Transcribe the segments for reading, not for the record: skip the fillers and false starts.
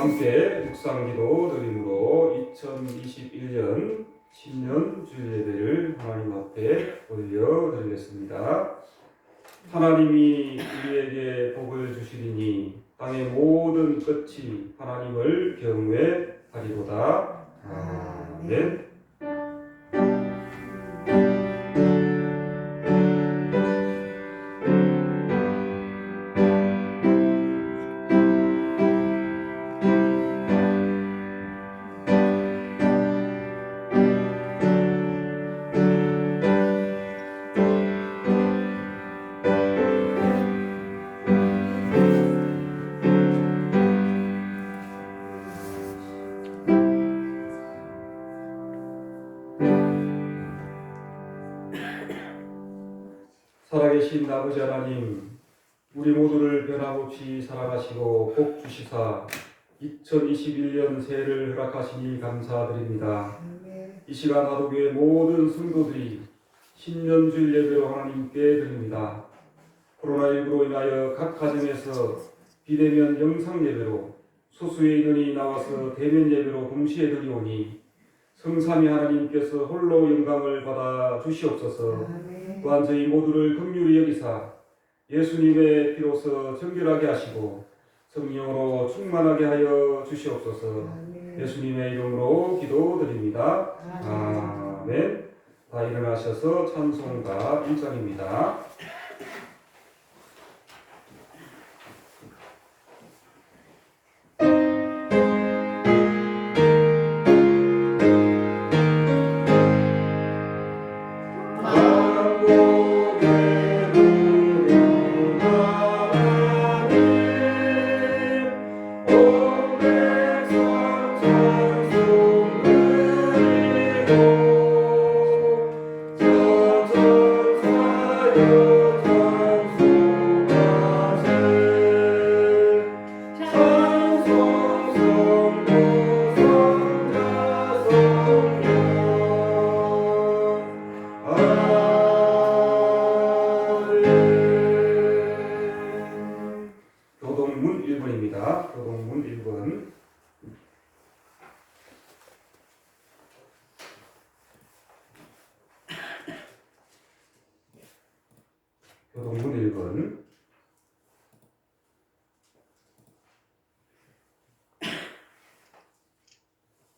함께 묵상기도 드림으로 2021년 신년 주일예배를 하나님 앞에 올려드리겠습니다. 하나님이 우리에게 복을 주시리니 땅의 모든 끝이 하나님을 경외하리로다. 아멘. 살아계신 아버지 하나님, 우리 모두를 변함없이 사랑하시고 복 주시사 2021년 새해를 허락하시니 감사드립니다. 이 시간 하도교회 모든 성도들이 신년주일 예배로 하나님께 드립니다. 코로나19로 인하여 각 가정에서 비대면 영상 예배로 소수의 인원이 나와서 대면 예배로 동시에 드리오니 성삼위 하나님께서 홀로 영광을 받아 주시옵소서. 또한 저희 모두를 긍휼히 여기사 예수님의 피로서 정결하게 하시고 성령으로 충만하게 하여 주시옵소서. 예수님의 이름으로 기도드립니다. 아멘. 다 일어나셔서 찬송가 1장입니다. 교동문 1번입니다. 교동문 1번. 교동문 1번.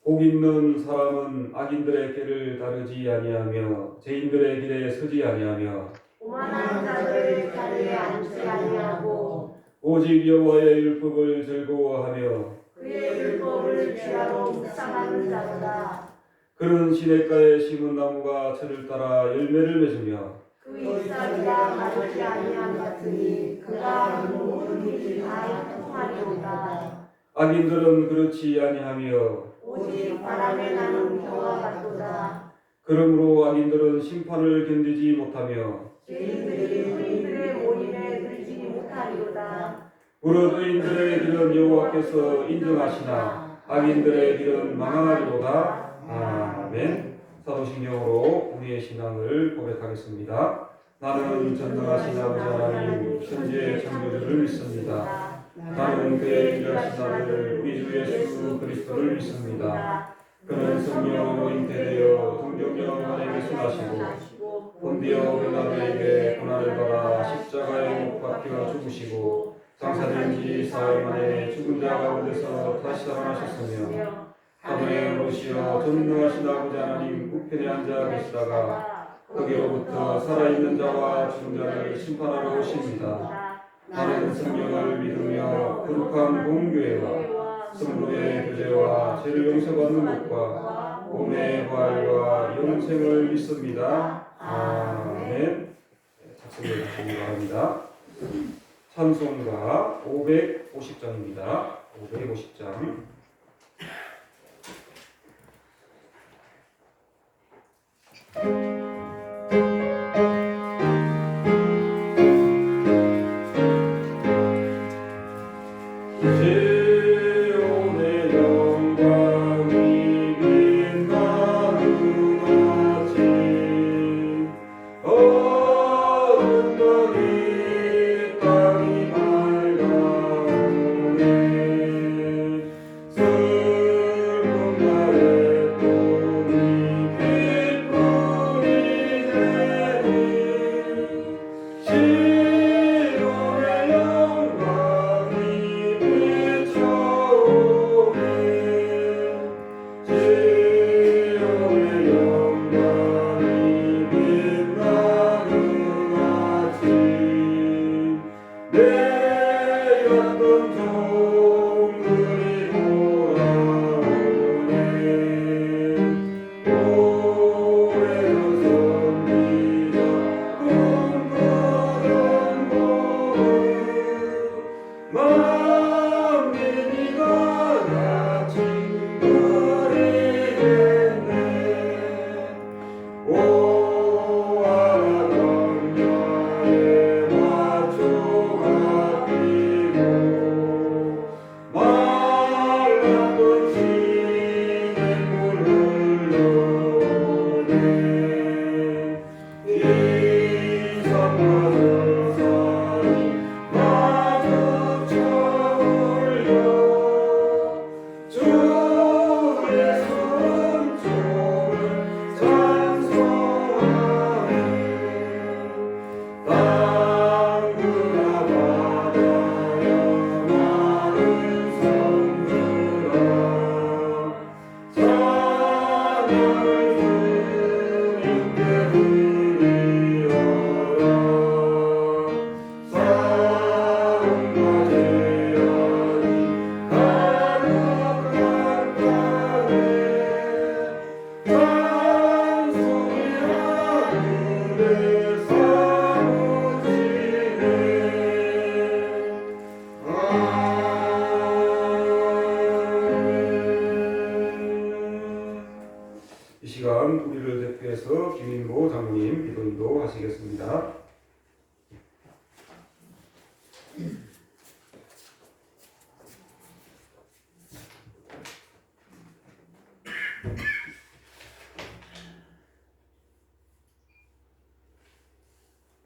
복 있는 사람은 악인들의 길을 따르지 아니하며 죄인들의 길에 서지 아니하며 오만한 자들의 자리에 앉지 아니하고 오직 여호와의 율법을 즐거워하며 그의 율법을 귀하로 묵상하는 자로다. 그는 시냇가에 심은 나무가 철을 따라 열매를 맺으며 그 잎사귀가 마르지 아니함 같으니 그가 모든 일이 다 형통하리로다. 악인들은 그렇지 아니하며 오직 바람에 나는 겨와 같도다. 그러므로 악인들은 심판을 견디지 못하며 죄인들이 의인들의 모임에 들지 못하리로다. 무릇 의인들의 길은 여호와께서 인정하시나 악인들의 길은 망하리로다. 아멘. 사도신경으로 우리의 신앙을 고백하겠습니다. 나는 전능하신 아버지 하나님 천지의 창조주를 믿습니다. 나는 그의 인자하신 아들 우리 주 예수 그리스도를 믿습니다. 그는 성령으로 잉태되어 동정녀 하나님에서 나시고 본디오 빌라도에게 고난을 받아 십자가에 못 박혀 죽으시고 장사된 지 사흘 만에 죽은 자 가운데서 다시 살아나셨으며 하늘에 오르시어 전능하신 아버지 하나님 우편에 앉아 계시다가 거기로부터 살아있는 자와 죽은 자를 심판하러 오십니다. 나는 성령을 믿으며 거룩한 공교회와 성도의 교제와 죄를 용서받는 것과 몸의 부활과 영생을 믿습니다. 아멘. 작성해 주시기 바랍니다. 찬송가 550장입니다. 550장. 슬픈 날에 또 기도하겠습니다.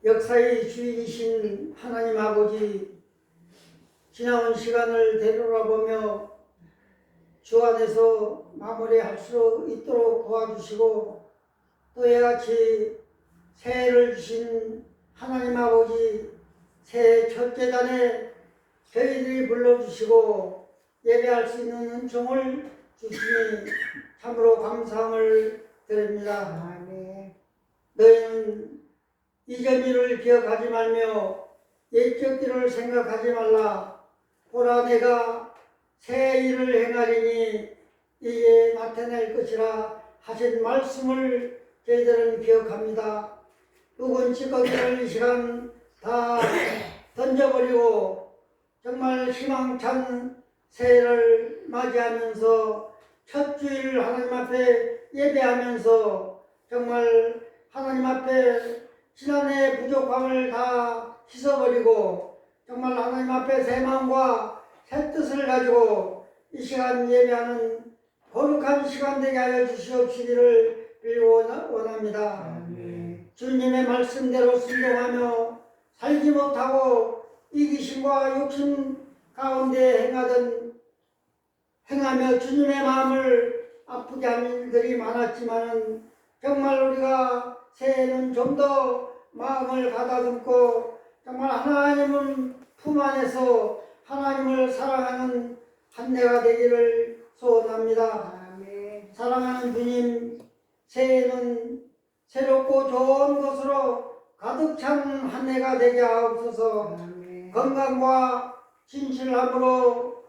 역사의 주인이신 하나님 아버지, 지나온 시간을 되돌아보며 주 안에서 마무리할 수 있도록 도와주시고, 또 이같이 새해를 주신 하나님 아버지, 새해 첫 재단에 저희들이 불러주시고 예배할 수 있는 은총을 주시니 참으로 감사함을 드립니다. 아멘. 너희는 이전 일을 기억하지 말며 옛적 일을 생각하지 말라. 보라, 내가 새 일을 행하리니 이에 나타낼 것이라 하신 말씀을 저희들은 기억합니다. 누군지 거기를 이 시간 다 던져버리고 정말 희망찬 새해를 맞이하면서 첫 주일 하나님 앞에 예배하면서 정말 하나님 앞에 지난해 부족함을 다 씻어버리고 정말 하나님 앞에 새 마음과 새 뜻을 가지고 이 시간 예배하는 거룩한 시간 되게 하여 주시옵시기를 빌고 원합니다. 아멘. 주님의 말씀대로 순종하며 살지 못하고 이기심과 욕심 가운데 행하며 주님의 마음을 아프게 한 일들이 많았지만은 정말 우리가 새해에는 좀 더 마음을 가다듬고 정말 하나님은 품 안에서 하나님을 사랑하는 한 해가 되기를 소원합니다. 아멘. 사랑하는 주님, 새해는 새롭고 좋은 것으로 가득 찬 한 해가 되게 하옵소서. 아멘. 건강과 진실함으로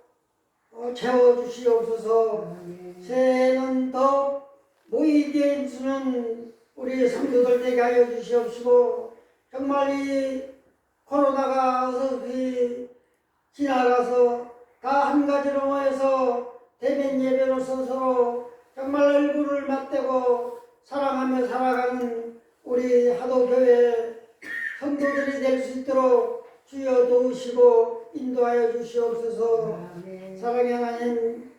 채워주시옵소서. 아멘. 새해는 더욱 모이게 힘쓰는 우리 성도들 되게 하여 주시옵시고, 정말 이 코로나가 어설피 지나가서 다 한 가지로 모여서 대면 예배로서 서로 정말 얼굴을 맞대고 사랑하며 살아가는 우리 하도교회 성도들이 될 수 있도록 주여 도우시고 인도하여 주시옵소서. 아멘. 사랑의 하나님,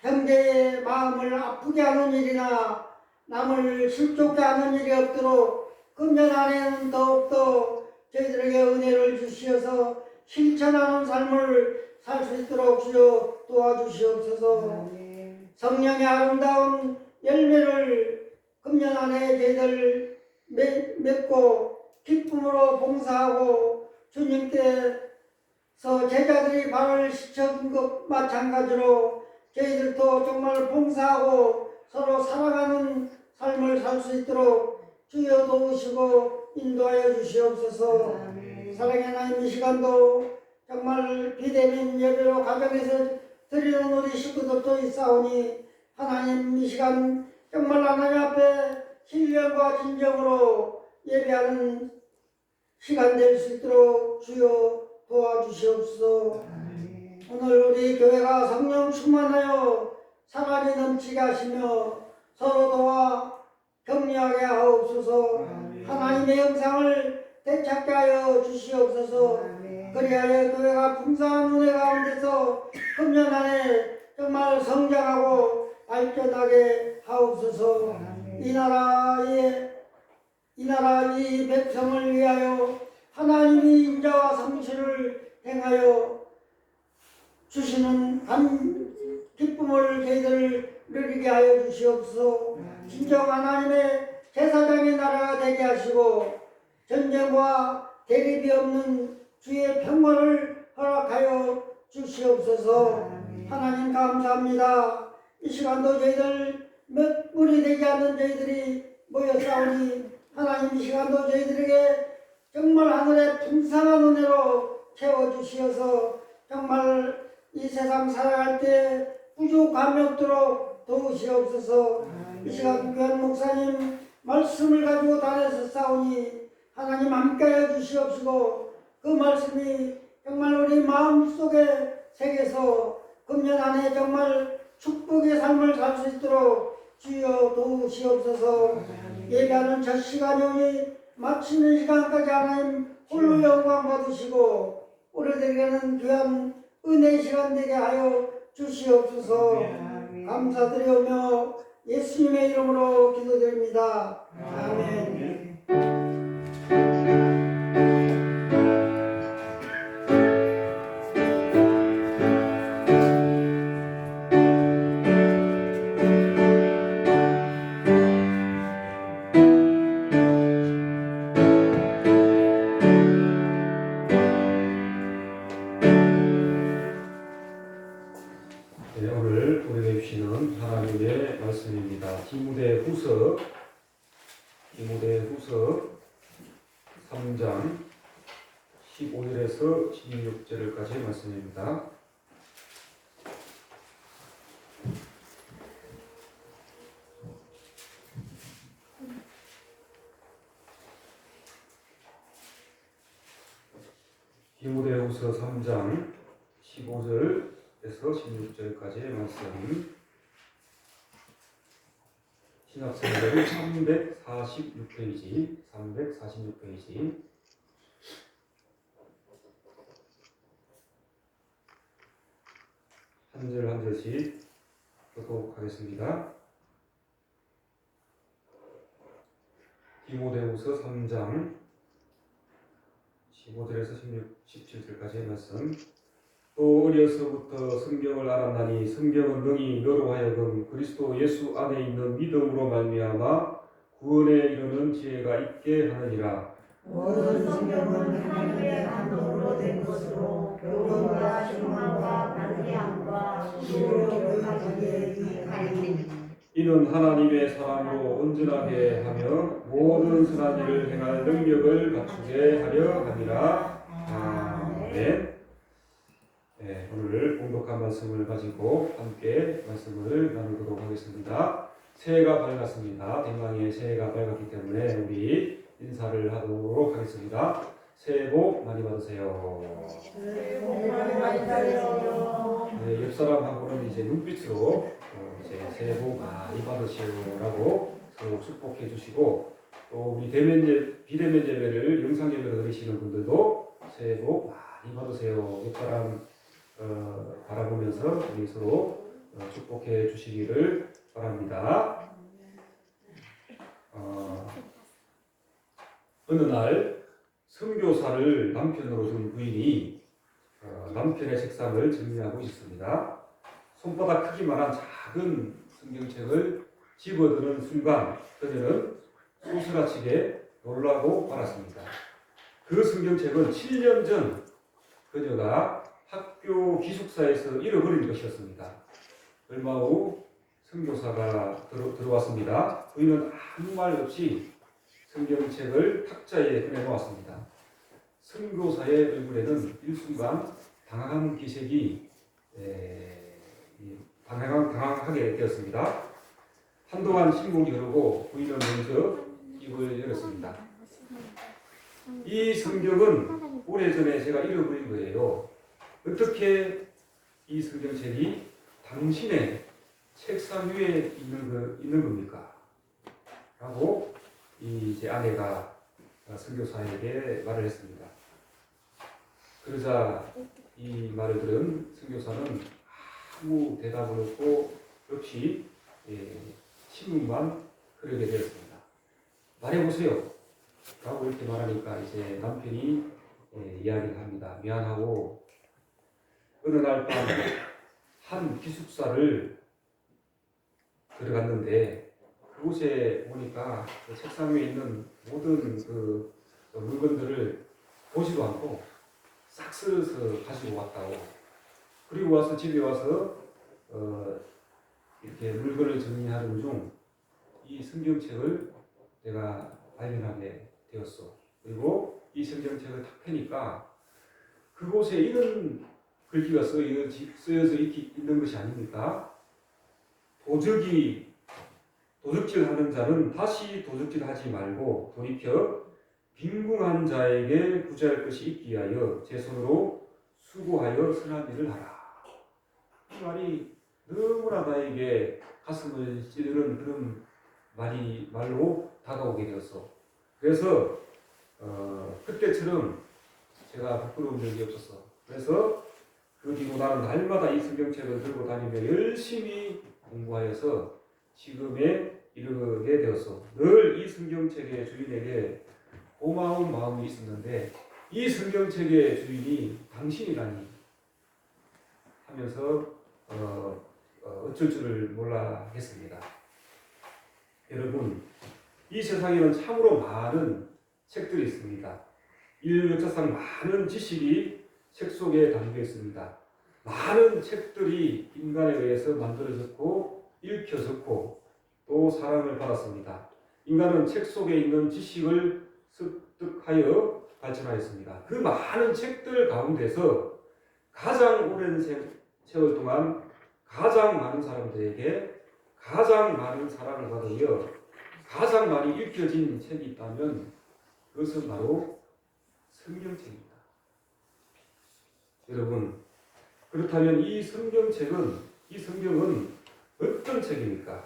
형제의 마음을 아프게 하는 일이나 남을 실족게 하는 일이 없도록 금년 안에는 더욱더 저희들에게 은혜를 주시어서 실천하는 삶을 살 수 있도록 주여 도와주시옵소서. 아멘. 성령의 아름다운 열매를 금년 안에 저희들 맺고 기쁨으로 봉사하고 주님께서 제자들이 발을 씻은 것 마찬가지로 저희들도 정말 봉사하고 서로 사랑하는 삶을 살 수 있도록 주여 도우시고 인도하여 주시옵소서. 아멘. 사랑의 하나님, 이 시간도 정말 비대면 예배로 가정에서 드리는 우리 식구들도 있사오니 하나님, 이 시간 정말 하나님 앞에 신령과 진정으로 예배하는 시간 될 수 있도록 주여 도와주시옵소서. 아멘. 오늘 우리 교회가 성령 충만하여 사랑이 넘치게 하시며 서로 도와 격려하게 하옵소서. 아멘. 하나님의 영상을 되찾게 하여 주시옵소서. 아멘. 그리하여 교회가 풍성한 은혜 가운데서 금년 안에 정말 성장하고 발전하게 하옵소서. 아멘. 이 나라 이 백성을 위하여 하나님이 인자와 성실을 행하여 주시는 기쁨을 저희들 누리게 하여 주시옵소서. 진정 하나님의 제사장의 나라가 되게 하시고 전쟁과 대립이 없는 주의 평화를 허락하여 주시옵소서. 아멘. 하나님 감사합니다. 이 시간도 저희들 몇 분이 되지 않는 저희들이 모였사오니 하나님, 이 시간도 저희들에게 정말 하늘의 풍성한 은혜로 채워주시어서 정말 이 세상 살아갈 때 부족함이 없도록 도우시옵소서. 이 시간 귀한 목사님 말씀을 가지고 다녀서 싸우니 하나님 함께하여 주시옵시고 그 말씀이 정말 우리 마음속에 새겨서 금년 안에 정말 축복의 삶을 살 수 있도록 주여 도우시옵소서. 예배하는 첫 시간이 마치는 시간까지 하나님 홀로 영광 받으시고 우리들에게는 귀한 은혜 시간 되게 하여 주시옵소서. 감사드리오며 예수님의 이름으로 기도드립니다. 아멘. 네, 오늘 우리가 입시는 하나님의 말씀입니다. 디모데후서 3장 15절에서 16절까지의 말씀입니다. 디모데후서 3장 15절에서 16절까지의 말씀. 신학성경 346페이지, 346페이지. 한 절 한 절씩 교독하겠습니다. 디모데후서 3장 15절에서 17절까지의 말씀. 또 어려서부터 성경을 알았나니 성경은 능히 너로 하여금 그리스도 예수 안에 있는 믿음으로 말미암아 구원에 이르는 지혜가 있게 하느니라. 모든 성경은 하나님의 감동으로 된 것으로 교훈과 책망과 반대함과 시로 교육하기에 유익하리니 이는 하나님의 사람으로 온전하게 하며 모든 선한 일을 행할 능력을 갖추게 하려 함이라. 아멘. 네, 오늘 공독한 말씀을 가지고 함께 말씀을 나누도록 하겠습니다. 새해가 밝았습니다. 대망의 새해가 밝았기 때문에 우리 인사를 하도록 하겠습니다. 새해 복 많이 받으세요. 새해 복 많이 받으세요. 네, 옆 사람하고는 이제 눈빛으로 이제 새해 복 많이 받으시라고 서로 축복해 주시고, 또 우리 비대면 예배를 영상 예배로 드리시는 분들도 새해 복 많이 받으세요. 옆 사람 바라보면서 우리 서로 축복해 주시기를 바랍니다. 어느 날 선교사를 남편으로 둔 부인이 남편의 책상을 정리하고 있습니다. 손바닥 크기만한 작은 성경책을 집어드는 순간 그녀는 소스라치게 놀라고 말았습니다. 그 성경책은 7년 전 그녀가 학교 기숙사에서 잃어버린 것이었습니다. 얼마 후 선교사가 들어왔습니다. 부인은 아무 말 없이 성경책을 탁자에 꺼내놓았습니다. 선교사의 얼굴에는 일순간 당황한 기색이 당황하게 되었습니다. 한동안 침묵이 흐르고 부인은 먼저 입을 열었습니다. 이 성경은 오래전에 제가 잃어버린 거예요. 어떻게 이 성경책이 당신의 책상 위에 있는 겁니까? 라고 제 아내가 선교사에게 말을 했습니다. 그러자 이 말을 들은 선교사는 아무 대답을 없이 침묵만 흐르게 되었습니다. 말해보세요. 라고 이렇게 말하니까 이제 남편이 이야기를 합니다. 미안하고 어느 날 밤 한 기숙사를 들어갔는데 그곳에 보니까 그 책상 위에 있는 모든 그 물건들을 보지도 않고 싹 쓸어서 가지고 왔다고. 그리고 와서 집에 와서 이렇게 물건을 정리하는 중 이 성경책을 내가 발견하게 되었어. 그리고 이 성경책을 탁 펴니까 그곳에 이런 글귀가 쓰여져 있는 것이 아닙니까? 도적질하는 자는 다시 도적질하지 말고 돌이켜 빈궁한 자에게 구제할 것이 있기 위하여 제 손으로 수고하여 선한 일을 하라. 이 말이 너무나 나에게 가슴을 찌르는 그런 말로 다가오게 되었어. 그래서 때처럼 제가 부끄러운 적이 없었어. 그래서 그 뒤로 나는 날마다 이 성경책을 들고 다니며 열심히 공부하여서 지금에 이르게 되었어. 늘 이 성경책의 주인에게 고마운 마음이 있었는데 이 성경책의 주인이 당신이라니 하면서 어쩔 줄을 몰라 했습니다. 여러분, 이 세상에는 참으로 많은 책들이 있습니다. 인류 역사상 많은 지식이 책 속에 담겨 있습니다. 많은 책들이 인간에 의해서 만들어졌고 읽혀졌고 또 사랑을 받았습니다. 인간은 책 속에 있는 지식을 습득하여 발전하였습니다. 그 많은 책들 가운데서 가장 오랜 세월 동안 가장 많은 사람들에게 가장 많은 사랑을 받으며 가장 많이 읽혀진 책이 있다면 그것은 바로 성경책입니다. 여러분, 그렇다면 이 성경은 어떤 책입니까?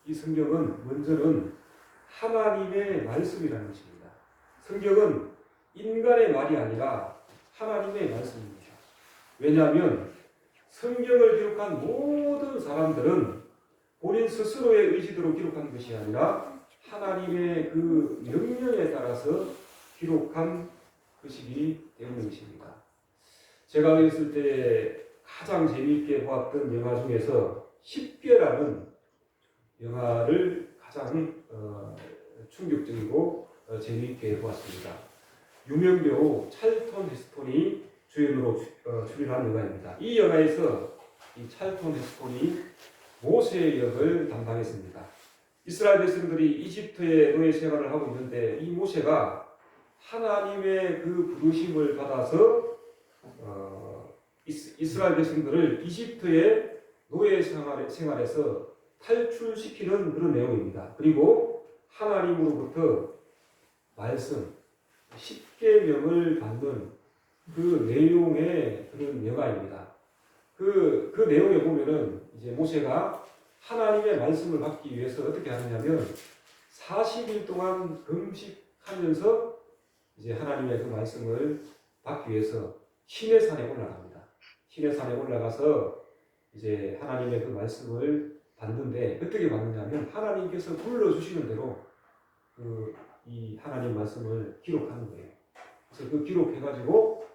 이 성경은 먼저는 하나님의 말씀이라는 것입니다. 성경은 인간의 말이 아니라 하나님의 말씀입니다. 왜냐하면 성경을 기록한 모든 사람들은 본인 스스로의 의지대로 기록한 것이 아니라 하나님의 그 명령에 따라서 기록한 것이기 때문입니다. 제가 어렸을 때 가장 재미있게 보았던 영화 중에서 10개라는 영화를 가장 충격적이고 재미있게 보았습니다. 유명 배우 찰턴 헤스톤이 주연으로 출연한 영화입니다. 이 영화에서 이 찰턴 헤스톤이 모세의 역을 담당했습니다. 이스라엘 백성들이 이집트의 노예 생활을 하고 있는데 이 모세가 하나님의 그 부르심을 받아서 이스라엘 백성들을 이집트의 노예 생활에서 탈출시키는 그런 내용입니다. 그리고 하나님으로부터 말씀, 10계명을 받는 그 내용의 그런 영화입니다. 그 내용에 보면은 이제 모세가 하나님의 말씀을 받기 위해서 어떻게 하느냐면 40일 동안 금식하면서 이제 하나님의 그 말씀을 받기 위해서 시내산에 올라갑니다. 시내산에 올라가서 이제 하나님의 그 말씀을 받는데 어떻게 받느냐면 하나님께서 불러주시는 대로 이 하나님 말씀을 기록하는 거예요. 그래서 그 기록해가지고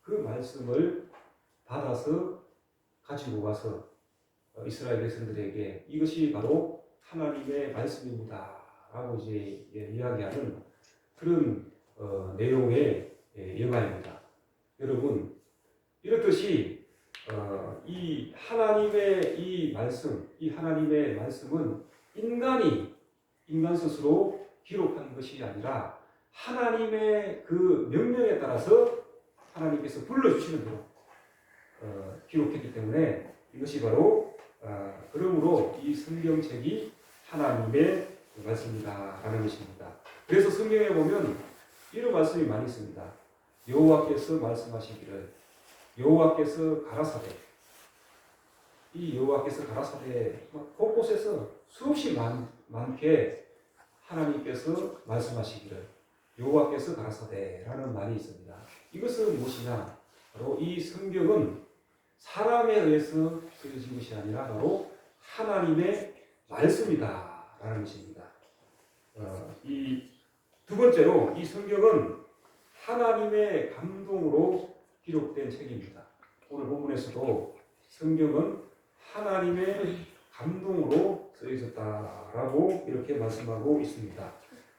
그 말씀을 받아서 가지고 가서 이스라엘 백성들에게 이것이 바로 하나님의 말씀입니다 라고 이제 이야기하는 그런 내용의 영화입니다. 여러분, 이렇듯이 이 하나님의 이 하나님의 말씀은 인간 스스로 기록한 것이 아니라 하나님의 그 명령에 따라서 하나님께서 불러주시는 대로 기록했기 때문에 이것이 바로 그러므로 이 성경책이 하나님의 말씀이다 라는 것입니다. 그래서 성경에 보면 이런 말씀이 많이 있습니다. 여호와께서 말씀하시기를 여호와께서 가라사대, 이 여호와께서 가라사대 곳곳에서 수없이 많게 하나님께서 말씀하시기를 여호와께서 가라사대라는 말이 있습니다. 이것은 무엇이냐? 바로 이 성경은 사람에 의해서 쓰여진 것이 아니라 바로 하나님의 말씀이다라는 것입니다. 이 두 번째로 이 성경은 하나님의 감동으로 기록된 책입니다. 오늘 본문에서도 성경은 하나님의 감동으로 쓰여졌다라고 이렇게 말씀하고 있습니다.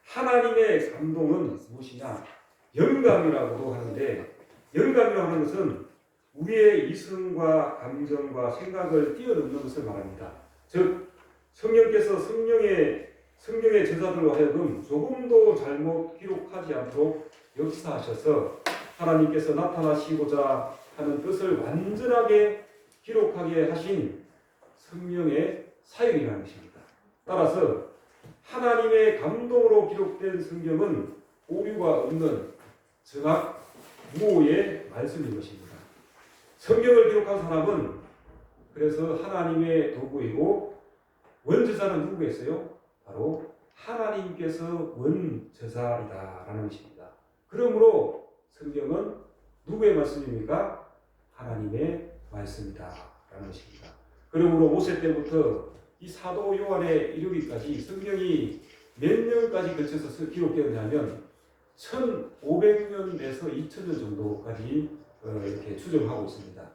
하나님의 감동은 무엇이냐? 영감이라고도 하는데 영감이라고 하는 것은 우리의 이성과 감정과 생각을 뛰어넘는 것을 말합니다. 즉 성령께서 성령의 제자들로 하여금 조금도 잘못 기록하지 않도록 역사하셔서 하나님께서 나타나시고자 하는 뜻을 완전하게 기록하게 하신 성령의 사역이라는 것입니다. 따라서 하나님의 감동으로 기록된 성경은 오류가 없는 정확 무오의 말씀인 것입니다. 성경을 기록한 사람은 그래서 하나님의 도구이고 원저자는 누구겠어요? 바로 하나님께서 원저자이다라는 것입니다. 그러므로 성경은 누구의 말씀입니까? 하나님의 말씀이다 라는 것입니다. 그러므로 모세 때부터 이 사도 요한에 이르기까지 성경이 몇 년까지 걸쳐서 기록되었냐면 1500년에서 2000년 정도까지 이렇게 추정하고 있습니다.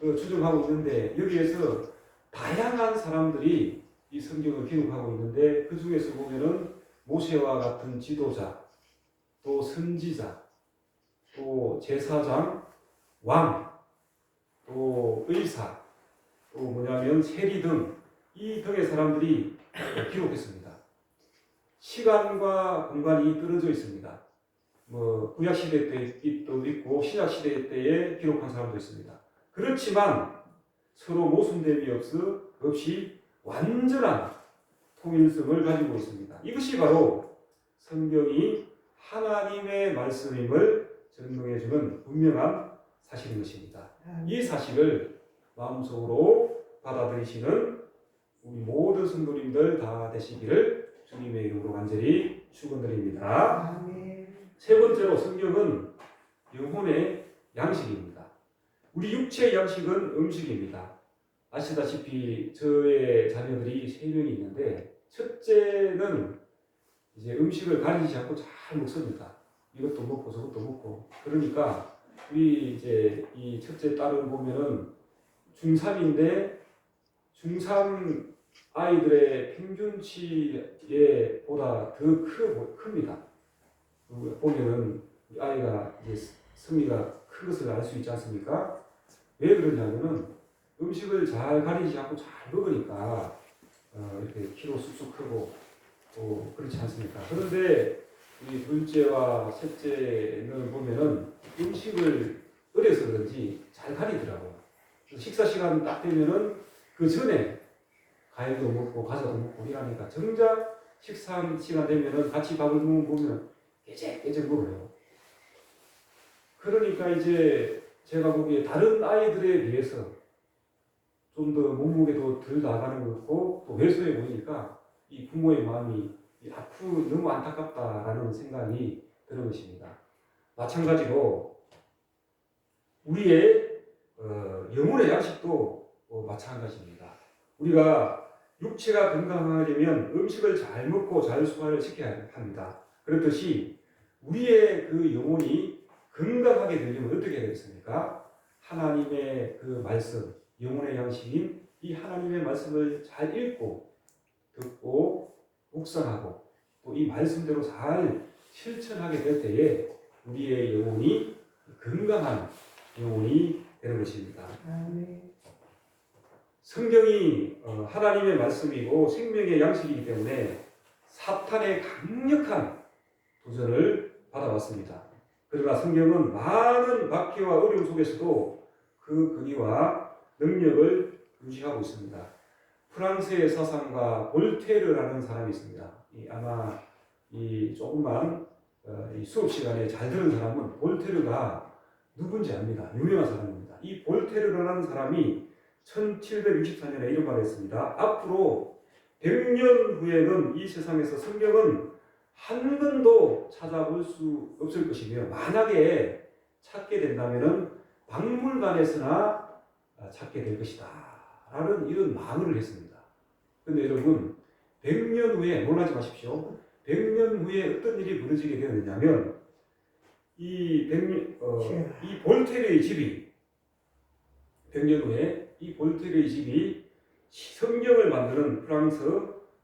추정하고 있는데 여기에서 다양한 사람들이 이 성경을 기록하고 있는데 그 중에서 보면은 모세와 같은 지도자, 또 선지자, 또 제사장, 왕, 또 의사, 또 뭐냐면 세리 이 등의 사람들이 기록했습니다. 시간과 공간이 떨어져 있습니다. 구약 시대 때도 있고 신약 시대 때에 기록한 사람도 있습니다. 그렇지만 서로 모순됨이 없이 완전한 통일성을 가지고 있습니다. 이것이 바로 성경이 하나님의 말씀임을 증명해주는 분명한 사실인 것입니다. 이 사실을 마음속으로 받아들이시는 우리 모든 성도님들 다 되시기를 주님의 이름으로 간절히 축원드립니다. 세 번째로 성경은 영혼의 양식입니다. 우리 육체의 양식은 음식입니다. 아시다시피 저의 자녀들이 3명이 있는데 첫째는 이제 음식을 가리지 않고 잘 먹습니다. 이것도 먹고 저것도 먹고. 그러니까 우리 이제 이 첫째 딸을 보면은 중3인데 중3 아이들의 평균치에 보다 더 큽니다. 보면은 아이가 이제 성미가 큰 것을 알 수 있지 않습니까? 왜 그러냐면은 음식을 잘 가리지 않고 잘 먹으니까 이렇게 키로 쑥쑥 크고 그렇지 않습니까? 그런데 우리 둘째와 셋째는 보면은 음식을 어려서 그런지 잘 가리더라고요. 식사 시간 딱 되면은 그 전에 과일도 먹고 과자도 먹고 이러니까 정작 식사 시간 되면은 같이 밥을 먹으면 깨작깨작 먹어요. 그러니까 이제 제가 보기에 다른 아이들에 비해서 좀 더 몸무게도 덜 나가는 것 같고 또 왜소해 보이니까 이 부모의 마음이 너무 안타깝다라는 생각이 드는 것입니다. 마찬가지로 우리의 영혼의 양식도 마찬가지입니다. 우리가 육체가 건강하려면 음식을 잘 먹고 잘 소화를 시켜야 합니다. 그렇듯이 우리의 그 영혼이 건강하게 되려면 어떻게 해야 되겠습니까? 하나님의 그 말씀, 영혼의 양식인 이 하나님의 말씀을 잘 읽고 듣고 묵상하고 또 이 말씀대로 잘 실천하게 될 때에 우리의 영혼이 건강한 영혼이 되는 것입니다. 성경이 하나님의 말씀이고 생명의 양식이기 때문에 사탄의 강력한 도전을 받아왔습니다. 그러나 성경은 많은 박해와 어려움 속에서도 그 근위와 능력을 유지하고 있습니다. 프랑스의 사상가 볼테르라는 사람이 있습니다. 아마 조금만 이 수업 시간에 잘 들은 사람은 볼테르가 누군지 압니다. 유명한 사람입니다. 이 볼테르라는 사람이 1764년에 이런 말을 했습니다. 앞으로 100년 후에는 이 세상에서 성경은 한 권도 찾아볼 수 없을 것이며 만약에 찾게 된다면 박물관에서나 찾게 될 것이다 라는 이런 망언을 했습니다. 그런데 여러분 100년 후에 놀라지 마십시오. 100년 후에 어떤 일이 벌어지게 되느냐면 이 볼테르의 집이 100년 후에 이 볼테르의 집이 성경을 만드는 프랑스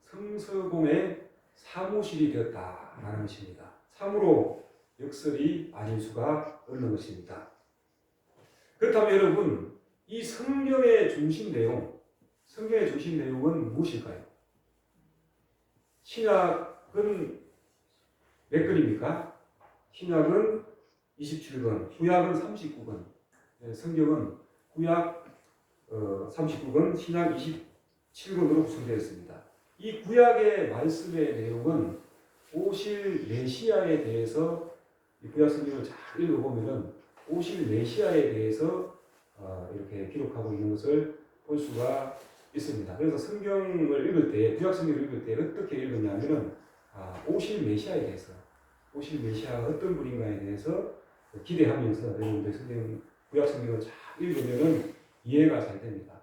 성서공의 사무실이 되었다라는 것입니다. 참으로 역설이 아닐 수가 없는 것입니다. 그렇다면 여러분, 이 성경의 중심 내용은 무엇일까요? 신약은 몇 권입니까? 신약은 27권, 구약은 39권. 성경은 구약 39권, 신약 27권으로 구성되어 있습니다. 이 구약의 말씀의 내용은 오실 메시아에 대해서 이 구약 성경을 잘 읽어보면은 오실 메시아에 대해서 이렇게 기록하고 있는 것을 볼 수가 있습니다. 그래서 성경을 읽을 때, 구약 성경을 읽을 때 어떻게 읽느냐면은 오실 메시아에 대해서, 오실 메시아가 어떤 분인가에 대해서 기대하면서 여러분들 성경, 구약 성경을 잘 읽으면은 이해가 잘 됩니다.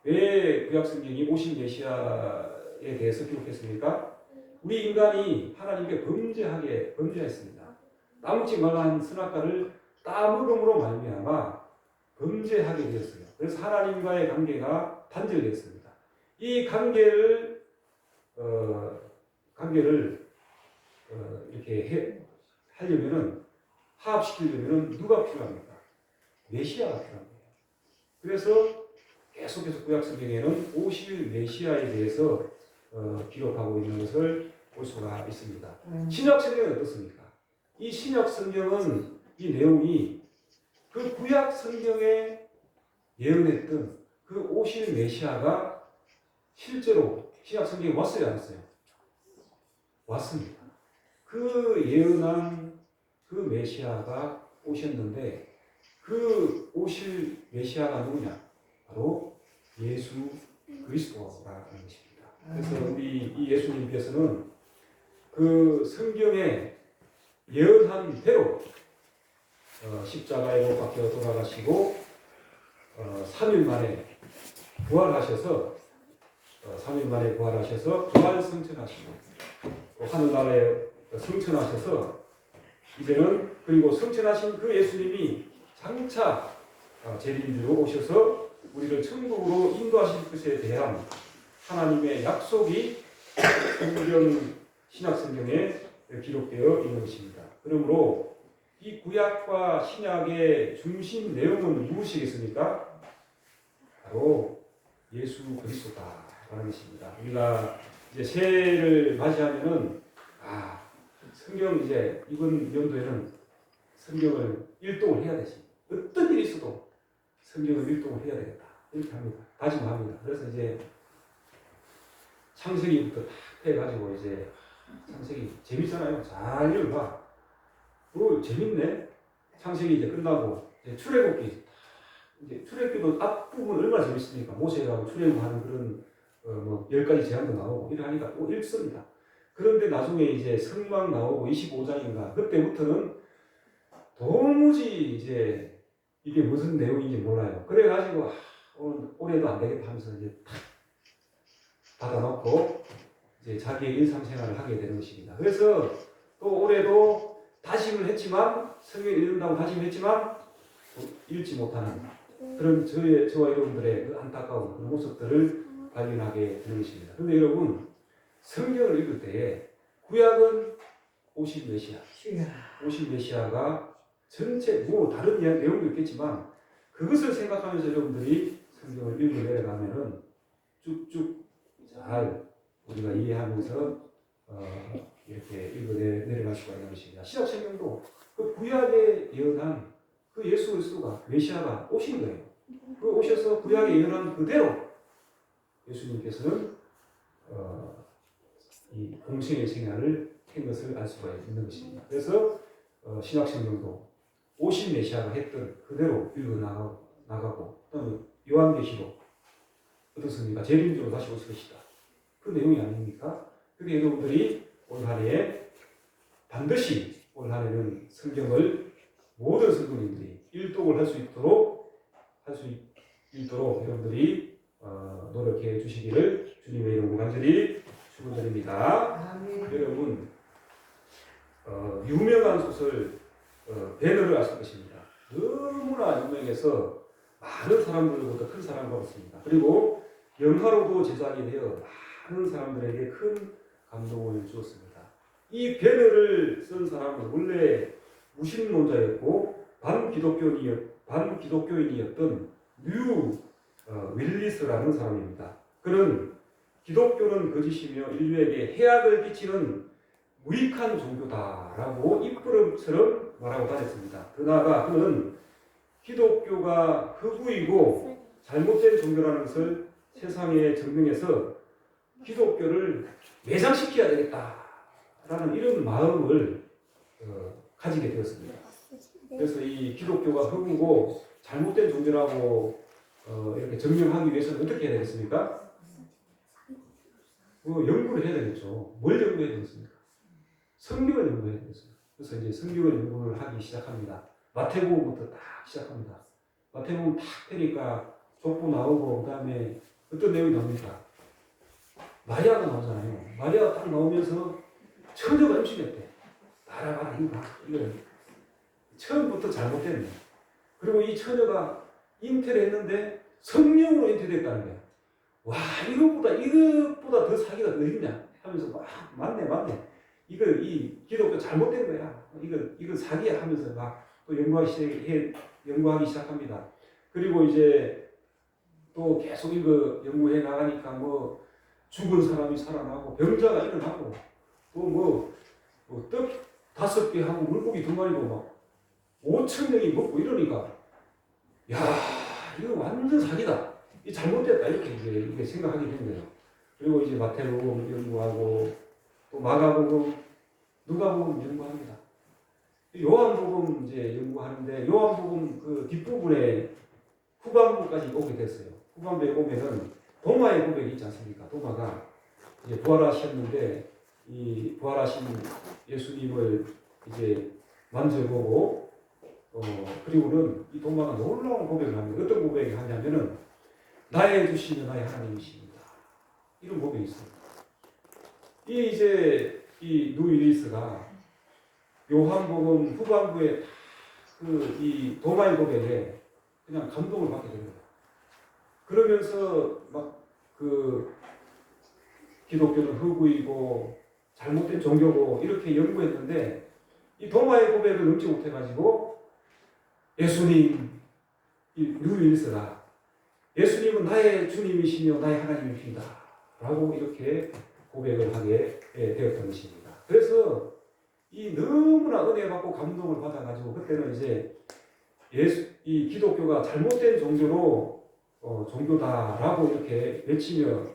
왜 구약 성경이 오실 메시아에 대해서 기록했습니까? 우리 인간이 하나님께 범죄했습니다. 따먹지 말라는 선악과를 따먹음으로 말미암아 범죄하게 되었어요. 그래서 하나님과의 관계가 단절되었습니다. 이 관계를 이렇게 하려면은 화합시키려면은 누가 필요합니까? 메시아가 필요한 거예요. 그래서 계속해서 구약 성경에는 오실 메시아에 대해서 기록하고 있는 것을 볼 수가 있습니다. 신약 성경은 어떻습니까? 이 신약 성경은 이 내용이 그 구약 성경에 예언했던 그 오실 메시아가 실제로 신약 성경에 왔어요, 안 왔어요? 왔습니다. 그 예언한 그 메시아가 오셨는데 그 오실 메시아가 누구냐? 바로 예수 그리스도라는 것입니다. 그래서 우리 이 예수님께서는 그 성경에 예언한 대로 십자가에 못 박혀 돌아가시고 3일 만에 부활하셔서 부활 성천하시고 또 하늘나라에 성천하셔서 이제는 그리고 성천하신 그 예수님이 장차 재림주로 오셔서 우리를 천국으로 인도하실 것에 대한 하나님의 약속이 신약 성경에 기록되어 있는 것입니다. 그러므로 이 구약과 신약의 중심 내용은 무엇이겠습니까? 바로 예수 그리스도다라는 것입니다. 우리가 이제 새해를 맞이하면은 성경 이제 이번 연도에는 성경을 일독을 해야 되지. 어떤 일이 있어도 성경을 일독을 해야 되겠다. 이렇게 합니다. 다짐합니다. 그래서 이제 창세기부터 딱 해가지고 이제 창세기 재밌잖아요. 잘 읽어봐. 재밌네. 창세기 이제 끝나고 이제 출애굽기. 이제 출애굽기도 앞부분 얼마나 재밌습니까? 모세가 출애굽하는 그런 10가지 제안도 나오고 이래 하니까 또 읽습니다. 그런데 나중에 이제 성막 나오고 25장인가 그때부터는 도무지 이제 이게 무슨 내용인지 몰라요. 그래가지고 올해도 안 되겠다 하면서 이제 탁 닫아놓고 이제 자기의 일상생활을 하게 되는 것입니다. 그래서 또 올해도 다짐을 했지만 성경 읽는다고 다짐했지만 읽지 못하는 그런 저와 여러분들의 그 안타까운 그런 모습들을 발견하게 되는 것입니다. 그런데 여러분 성경을 읽을 때에 구약은 오실 메시아가 전체 다른 내용도 있겠지만 그것을 생각하면서 여러분들이 성경을 읽어 내려가면은 쭉쭉 잘 우리가 이해하면서 이렇게 읽어 내려갈 수가 있는 것입니다. 신약 성경도 그 구약에 예언한 그 예수 그리스도가 메시아가 오신 거예요. 그 오셔서 구약에 예언한 그대로 예수님께서는 이 공생의 생활을 한 것을 알 수가 있는 것입니다. 그래서 신약 성경도 오신 메시아가 했던 그대로 읽어 나가고 또 요한계시록 어떻습니까? 재림주로 다시 오실 것이다. 그 내용이 아닙니까? 그게 여러분들이 올 한해 반드시 올 한해는 성경을 모든 성도님들이 일독을 할 수 있도록 여러분들이 노력해 주시기를 주님의 이름으로 간절히 축원드립니다. 여러분 유명한 소설 배너를 아실 것입니다. 너무나 유명해서 많은 사람들로부터 큰 사랑을 받았습니다. 그리고 영화로도 제작이 되어 많은 사람들에게 큰 감동을 주었습니다. 이 배너를 쓴 사람은 원래 무신론자였고 반기독교인이었던 뉴 윌리스라는 사람입니다. 그는 기독교는 거짓이며 인류에게 해악을 끼치는 무익한 종교다라고 입부름처럼 말하고 다녔습니다. 더 나아가 그는 기독교가 흑우이고 잘못된 종교라는 것을 세상에 증명해서 기독교를 매장시켜야 되겠다라는 이런 마음을 가지게 되었습니다. 그래서 이 기독교가 흑우고 잘못된 종교라고 이렇게 증명하기 위해서는 어떻게 해야 되겠습니까? 연구를 해야 되겠죠. 뭘 연구해야 되겠습니까? 성경을 연구해야 되겠습니다. 그래서 이제 성경을 연구를 하기 시작합니다. 마태복음부터 딱 시작합니다. 마태복음 딱 펴니까 족보 나오고 그다음에 어떤 내용이 나옵니까? 마리아가 나오잖아요. 마리아가 딱 나오면서 처녀가 임신했대. 나라가 이거 처음부터 잘못됐네. 그리고 이 처녀가 잉태를 했는데 성령으로 잉태됐다는 거야. 와, 이것보다 더 사기가 더 있냐 하면서 막 맞네. 이 기독교 잘못된 거야. 이거 사기야 하면서 막 또 연구하기 시작합니다. 그리고 이제 또 계속 이거 연구해 나가니까 뭐 죽은 사람이 살아나고 병자가 일어나고 또 떡 5개 하고 물고기 2마리도 막 5,000명이 먹고 이러니까 야, 이거 완전 사기다. 이 잘못됐다 이렇게 이게 생각하게 된 거예요. 그리고 이제 마태복음 연구하고 또 마가복음, 누가복음 연구합니다. 요한복음 이제 연구하는데 요한복음 그 뒷부분에 후반부까지 오게 됐어요. 후반부에 보면은 도마의 고백이 있지 않습니까? 도마가 이제 부활하셨는데 이 부활하신 예수님을 이제 만져보고 그리고는 이 도마가 놀라운 고백을 합니다. 어떤 고백을 하냐면은 나의 주시는 나의 하나님이십니다. 이런 고백이 있습니다. 이 누이리스가 요한복음 후반부에 이 도마의 고백에 그냥 감동을 받게 됩니다. 그러면서 막 기독교는 흑우이고 잘못된 종교고 이렇게 연구했는데 이 도마의 고백을 넘지 못해가지고 예수님, 이 누이리스가 예수님은 나의 주님이시며 나의 하나님이십니다. 라고 이렇게 고백을 하게 되었던 것입니다. 그래서 이 너무나 은혜 받고 감동을 받아가지고 그때는 이제 이 기독교가 잘못된 종교다라고 이렇게 외치며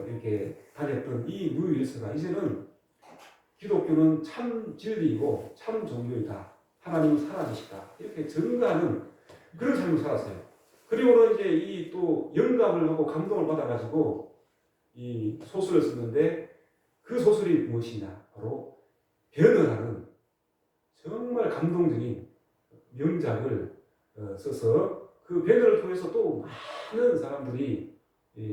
이렇게 다녔던 이 누이리스가 이제는 기독교는 참 진리이고 참 종교이다. 하나님은 살아계시다. 이렇게 증거하는 그런 삶을 살았어요. 그리고는 이제 이 또 영감을 하고 감동을 받아가지고 이 소설을 썼는데 그 소설이 무엇이냐? 바로 변을 하는 정말 감동적인 명작을 써서 그 변을 통해서 또 많은 사람들이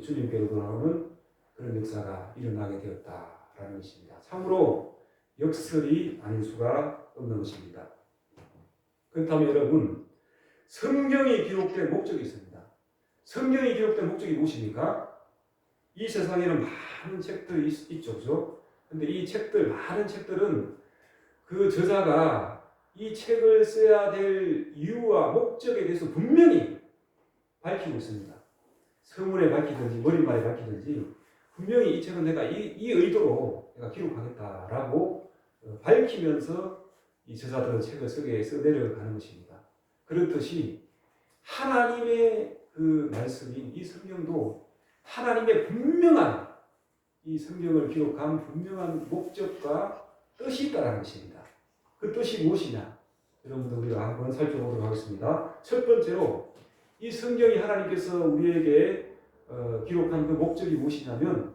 주님께로 돌아오는 그런 역사가 일어나게 되었다라는 것입니다. 참으로 역설이 아닐 수가 없는 것입니다. 그렇다면 여러분, 성경이 기록된 목적이 있습니다. 성경이 기록된 목적이 무엇입니까? 이 세상에는 많은 책들이 있죠, 그죠? 근데 이 많은 책들은 그 저자가 이 책을 써야 될 이유와 목적에 대해서 분명히 밝히고 있습니다. 서문에 밝히든지 머릿말에 밝히든지 분명히 이 책은 내가 이 의도로 내가 기록하겠다라고 밝히면서 이 저자들은 책을 써내려가는 것입니다. 그렇듯이 하나님의 그 말씀인 이 성경도 하나님의 분명한 이 성경을 기록한 분명한 목적과 뜻이 있다는 것입니다. 그 뜻이 무엇이냐? 여러분들 우리가 한번 살펴보도록 하겠습니다. 첫 번째로 이 성경이 하나님께서 우리에게 기록한 그 목적이 무엇이냐면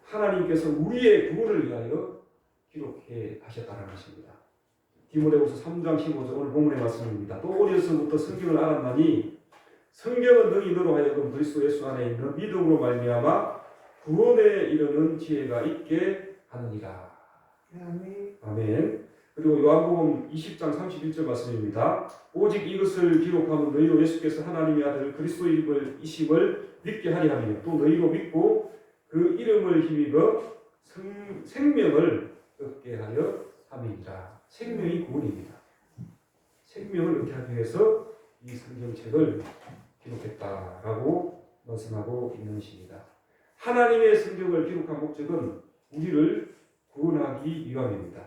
하나님께서 우리의 구원을 위하여 기록해 하셨다는 것입니다. 디모데후서 3장 15절 오늘 본문의 말씀입니다. 또 어려서부터 성경을 알았나니 성경은 너희 너로 하여금 그리스도 예수 안에 있는 믿음으로 말미암아 구원에 이르는 지혜가 있게 하느니라. 아멘. 그리고 요한복음 20장 31절 말씀입니다. 오직 이것을 기록하면 너희로 예수께서 하나님의 아들 그리스도이심을 믿게 하리 하며 또 너희로 믿고 그 이름을 힘입어 생명을 얻게 하려 함이니라. 생명이 구원입니다. 생명을 얻게 하기 위해서 이 성경책을 기록했다라고 말씀하고 있는 것입니다. 하나님의 성경을 기록한 목적은 우리를 구원하기 위함입니다.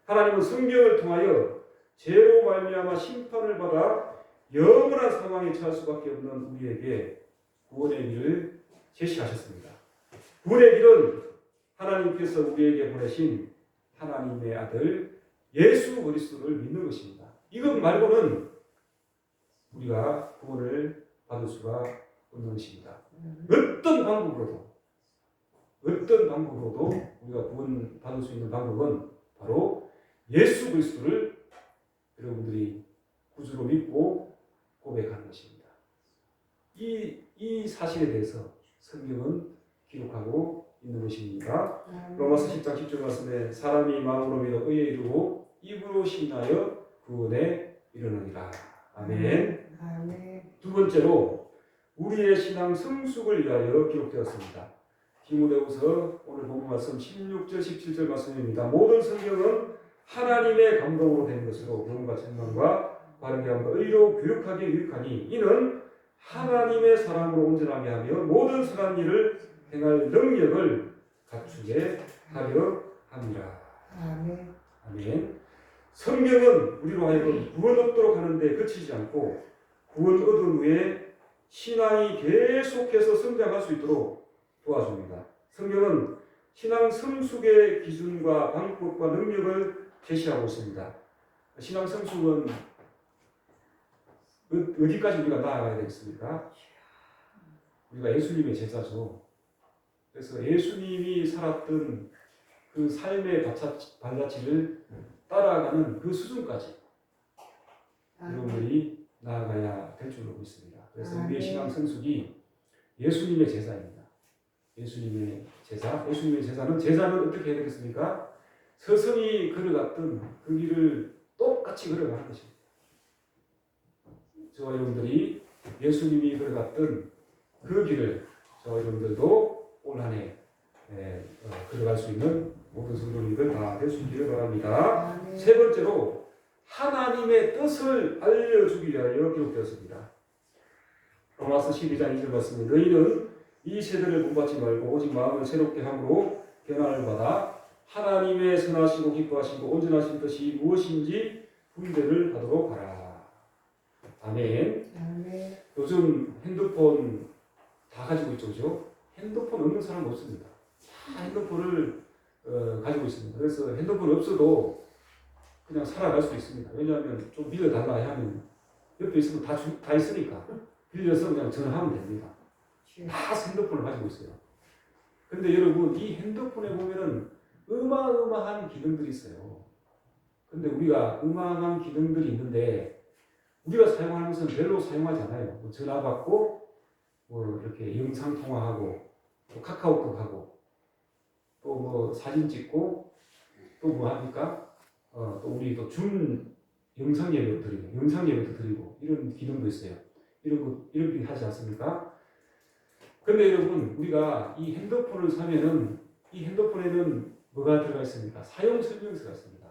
하나님은 성경을 통하여 죄로 말미암아 심판을 받아 영원한 사망에 처할 수밖에 없는 우리에게 구원의 길을 제시하셨습니다. 구원의 길은 하나님께서 우리에게 보내신 하나님의 아들 예수 그리스도를 믿는 것입니다. 이것 말고는 우리가 구원을 받을 수가 없는 것입니다. 어떤 방법으로도 우리가 구원 받을 수 있는 방법은 바로 예수 그리스도를 여러분들이 구주로 믿고 고백하는 것입니다. 이 사실에 대해서 성경은 기록하고 있는 것입니다. 로마서 10장 10절 말씀에 사람이 마음으로 믿어 의에 이르고 입으로 신하여 구원에 이르느니라. 아멘. 아멘. 두 번째로 우리의 신앙 성숙을 위하여 기록되었습니다. 디모데후서 오늘 본문 말씀 16절 17절 말씀입니다. 모든 성경은 하나님의 감동으로 된 것으로 영과 책망과 바르게 함과 의로 교육하기 유익하니 이는 하나님의 사람으로 온전하게 하며 모든 선한 일을 행할 능력을 갖추게 하려 합니다. 아멘. 아멘. 성경은 우리로 하여금 구원 얻도록 하는데 그치지 않고 구원 얻은 후에 신앙이 계속해서 성장할 수 있도록 도와줍니다. 성경은 신앙 성숙의 기준과 방법과 능력을 제시하고 있습니다. 신앙 성숙은 어디까지 우리가 나아가야 되겠습니까? 우리가 예수님의 제자죠. 그래서 예수님이 살았던 그 삶의 발자취를 따라가는 그 수준까지 여러분들이 나아가야 될 줄로 믿습니다. 그래서 우리의 신앙 성숙이 예수님의 제자입니다. 예수님의 제자, 예수님의 제자는 어떻게 해야 되겠습니까? 서성이 걸어갔던 그 길을 똑같이 걸어가는 것입니다. 저와 여러분들이 예수님이 걸어갔던 그 길을 저와 여러분들도 올 한 해 걸어갈 수 있는 모든 성도님들 다 될 수 있기를 바랍니다. 아멘. 세 번째로 하나님의 뜻을 알려주기 위하여 기록되었습니다. 로마서 12장 2절 말씀에 너희는 이 세대를 본받지 말고 오직 마음을 새롭게 함으로 변화를 받아 하나님의 선하시고 기뻐하시고 온전하신 뜻이 무엇인지 분별을 하도록 하라. 아멘. 아멘. 요즘 핸드폰 다 가지고 있죠, 그죠? 핸드폰 없는 사람 없습니다. 다 핸드폰을 가지고 있습니다. 그래서 핸드폰 없어도 그냥 살아갈 수 있습니다. 왜냐하면 좀 빌려달라 하면 옆에 있으면 다 있으니까 빌려서 그냥 전화하면 됩니다. 다 핸드폰을 가지고 있어요. 근데 여러분 이 핸드폰에 보면은 어마어마한 기능들이 있어요. 근데 우리가 어마어마한 기능들이 있는데 우리가 사용하는 것은 별로 사용하지 않아요. 뭐 전화 받고 뭐 이렇게 영상 통화하고 또 카카오톡 하고 또 뭐 사진 찍고 또 뭐 합니까? 또 우리 또 줌 영상 예배도 드리고 영상 예배도 드리고 이런 기능도 있어요. 이런 거 하지 않습니까? 근데 여러분 우리가 이 핸드폰을 사면은 이 핸드폰에는 뭐가 들어가 있습니까? 사용 설명서가 있습니다.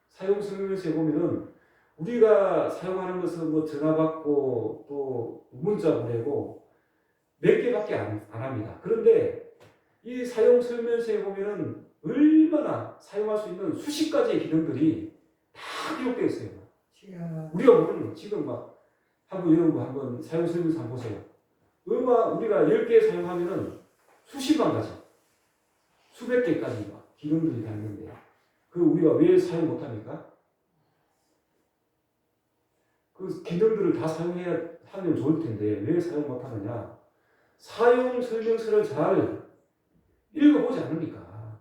사용 설명서에 보면은 우리가 사용하는 것은 뭐 전화 받고 또 문자 보내고 몇 개밖에 안 합니다. 그런데 이 사용 설명서에 보면은 얼마나 사용할 수 있는 수십 가지의 기능들이 다 기록되어 있어요. 우리가 모르는 지금 막 한번 사용 설명서 한번 보세요. 우리가 10개 사용하면은 수십만 가지, 수백 개까지 막 기능들이 다 있는데 그 우리가 왜 사용 못합니까? 그 기능들을 다 하면 좋을 텐데 왜 사용 못하느냐? 사용 설명서를 잘 읽어보지 않으니까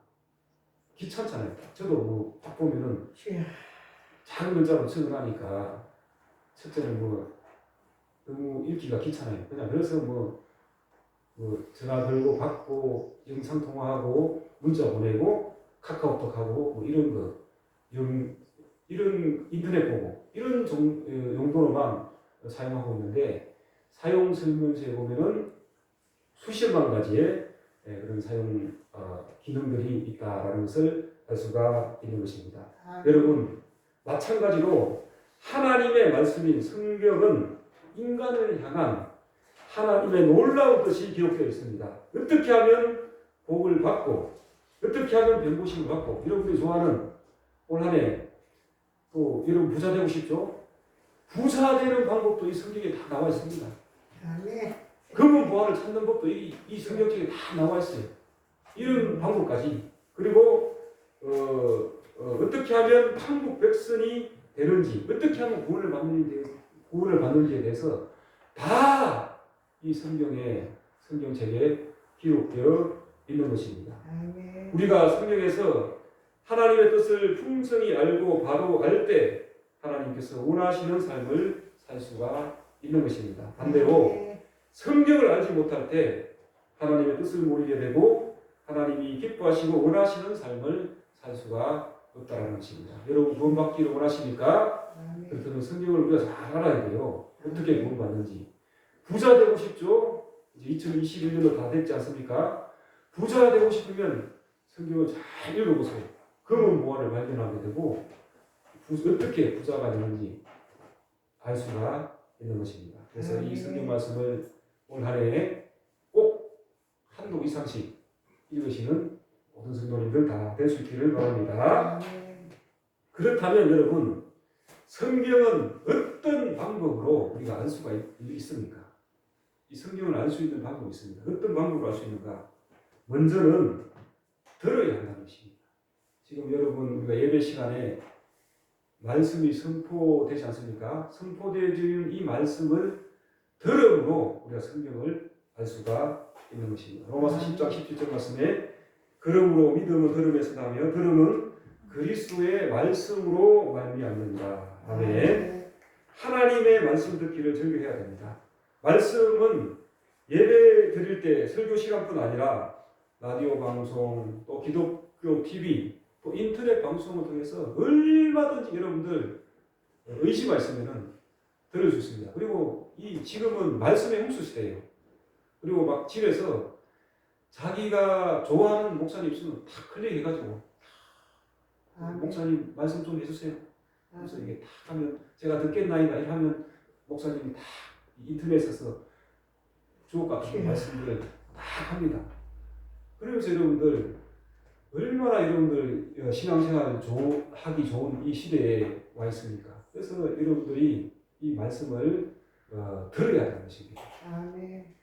귀찮잖아요. 저도 뭐 딱 보면은 작은 글자로 적어놔니까 첫째는 뭐 너무 읽기가 귀찮아요. 그냥 그래서 뭐 전화 걸고 받고 영상 통화하고 문자 보내고 카카오톡 하고 뭐 이런 거 이런 인터넷 보고 이런 용도로만 사용하고 있는데 사용 설명서에 보면은 수십만 가지의 그런 사용 기능들이 있다라는 것을 알 수가 있는 것입니다. 여러분 마찬가지로 하나님의 말씀인 성경은 인간을 향한 하나님의 놀라운 뜻이 기록되어 있습니다. 어떻게 하면 복을 받고 어떻게 하면 병고심을 받고 여러분들이 좋아하는 올 한 해 또 여러분 부자 되고 싶죠? 부자 되는 방법도 이 성경에 다 나와 있습니다. 금은 보화를 찾는 법도 이 성경책에 다 나와 있어요. 이런 방법까지 그리고 어떻게 하면 천국 백성이 되는지 어떻게 하면 구원을 받는지에 대해서 다 이 성경책에 기록되어 있는 것입니다. 우리가 성경에서 하나님의 뜻을 풍성히 알고 바로 알 때 하나님께서 원하시는 삶을 살 수가 있는 것입니다. 반대로 성경을 알지 못할 때 하나님의 뜻을 모르게 되고 하나님이 기뻐하시고 원하시는 삶을 살 수가 없다는 것입니다. 여러분 구원받기를 원하십니까? 그렇다면 성경을 우리가 잘 알아야 돼요. 어떻게 구원받는지. 부자 되고 싶죠? 이제 2021년도 다 됐지 않습니까? 부자 되고 싶으면 성경을 잘 읽어보세요. 그러면 무한을 발견하게 되고 어떻게 부자가 되는지 알 수가 있는 것입니다. 그래서 이 성경 말씀을 올 한 해에 꼭 한독 이상씩 읽으시는 모든 성도님들 다 될 수 있기를 바랍니다. 그렇다면 여러분 성경은 어떤 방법으로 우리가 알 수가 있습니까? 이 성경을 알 수 있는 방법이 있습니다. 어떤 방법으로 알 수 있는가? 먼저는 들어야 한다는 것입니다. 지금 여러분 우리가 예배 시간에 말씀이 선포되지 않습니까? 선포되어지는 이 말씀을 들음으로 우리가 성경을 알 수가 있는 것입니다. 로마서 10장 17절 말씀에 그러므로 믿음은 들음에서 나며 들음은 그리스도의 말씀으로 말미암는다. 아멘. 하나님의 말씀 듣기를 즐겨해야 됩니다. 말씀은 예배 드릴 때 설교 시간뿐 아니라 라디오 방송, 또 기독교 TV, 또 인터넷 방송을 통해서 얼마든지 여러분들 의지가 있으면 들을 수 있습니다. 그리고 지금은 말씀의 홍수 시대예요. 그리고 막 집에서 자기가 좋아하는 목사님 있으면 다 클릭해가지고 목사님 말씀 좀 해주세요. 그래서 이게 다 하면 제가 듣겠나이다 이러면 목사님이 다 인터넷에서 주옥 같은 말씀들을 다 합니다. 그러면서 여러분들 얼마나 여러분들 신앙생활 하기 좋은 이 시대에 와 있습니까? 그래서 여러분들이 이 말씀을 들어야 하는 것입니다.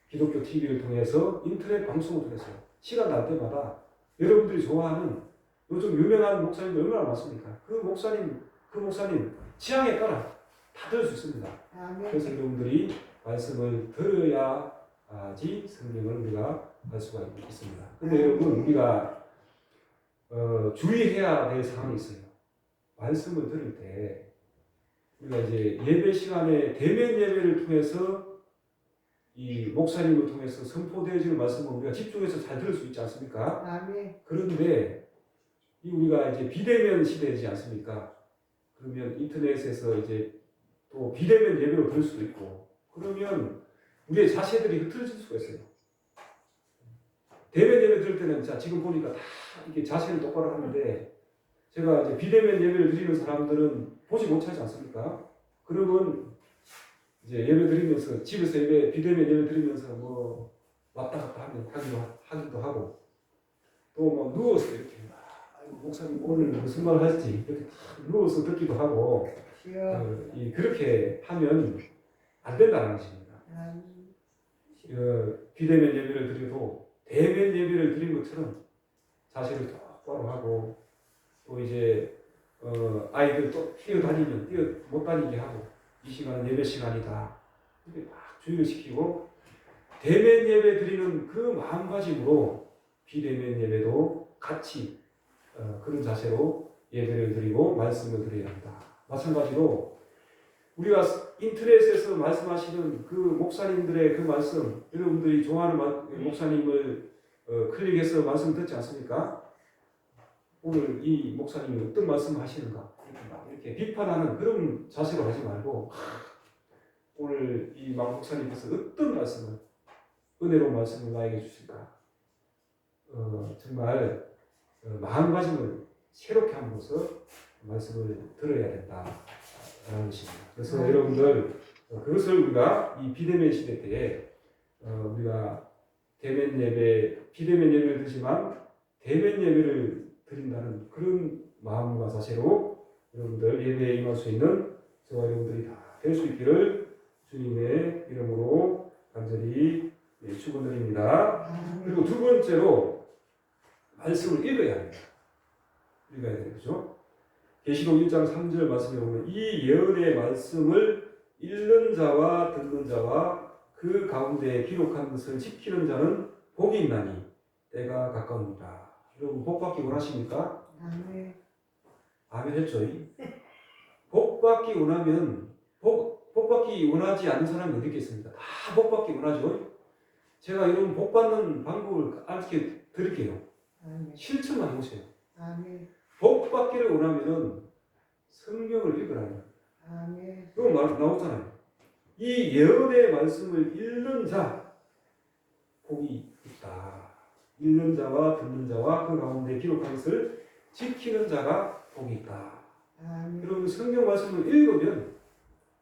기독교 TV를 통해서 인터넷 방송을 통해서 시간 날 때마다 여러분들이 좋아하는 요즘 유명한 목사님들 얼마나 많습니까? 그 목사님 취향에 따라 다 들을 수 있습니다. 그래서 여러분들이 말씀을 들어야지 성경을 우리가 알 수가 있습니다. 근데 여러분 우리가 주의해야 될 사항이 있어요. 말씀을 들을 때 우리가 이제 예배 시간에 대면 예배를 통해서 이 목사님을 통해서 선포되어지는 말씀을 우리가 집중해서 잘 들을 수 있지 않습니까? 그런데 우리가 이제 비대면 시대이지 않습니까? 그러면 인터넷에서 이제 또 비대면 예배로 들을 수도 있고 그러면 우리의 자세들이 흐트러질 수가 있어요. 대면 예배 들을 때는 지금 보니까 다 이렇게 자세를 똑바로 하는데 제가 이제 비대면 예배를 드리는 사람들은 보지 못하지 않습니까? 그러면 이제 예배 드리면서 집에서 비대면 예배 드리면서 뭐 왔다 갔다 하기도 하고 또 뭐 누워서 이렇게 목사님 오늘 무슨 말 할지 이렇게 누워서 듣기도 하고 그렇게 하면 안 된다는 것입니다. 비대면 예배를 드려도 대면 예배를 드린 것처럼 자세를 똑바로 하고 또 이제 아이들 또 뛰어다니면 못 다니게 하고 이 시간은 예배 시간이다 이렇게 막 주의를 시키고 대면 예배 드리는 그 마음가짐으로 비대면 예배도 같이 그런 자세로 예배를 드리고 말씀을 드려야 한다. 마찬가지로 우리가 인터넷에서 말씀하시는 그 목사님들의 그 말씀 여러분들이 좋아하는 목사님을 클릭해서 말씀 듣지 않습니까? 오늘 이 목사님이 어떤 말씀을 하시는가 이렇게 비판하는 그런 자세로 하지 말고 오늘 이 목사님께서 어떤 말씀을 은혜로운 말씀을 나에게 주실까 정말 마음가짐을 새롭게 함으로써 말씀을 들어야 된다라는 것입니다. 그래서 여러분들 그것을 우리가 이 비대면 시대 때에 우리가 비대면 예배를 드리지만 대면 예배를 드린다는 그런 마음과 자세로 여러분들 예배에 임할 수 있는 저와 여러분들이 다 될 수 있기를 주님의 이름으로 간절히 축원드립니다. 그리고 두 번째로 말씀을 읽어야 합니다. 읽어야 되죠. 계시록 1장 3절 말씀에 보면 이 예언의 말씀을 읽는 자와 듣는 자와 그 가운데 기록한 것을 지키는 자는 복이 있나니 때가 가까우니라. 여러분 복 받기 원하십니까? 아멘. 아멘 했죠? 복받기 원하면 복받기 원하지 않는 사람이 어디 있겠습니까? 다 복받기 원하죠. 제가 이런 복받는 방법을 알려 드릴게요. 아멘. 실천만 해보세요. 아멘. 복받기를 원하면은 성경을 읽으라는 거예요. 아멘. 그거 나오잖아요. 이 예언의 말씀을 읽는 자 복이 있다. 읽는 자와 듣는 자와 그 가운데 기록한 것을 지키는 자가 복이 있다. 아멘. 여러분 성경 말씀을 읽으면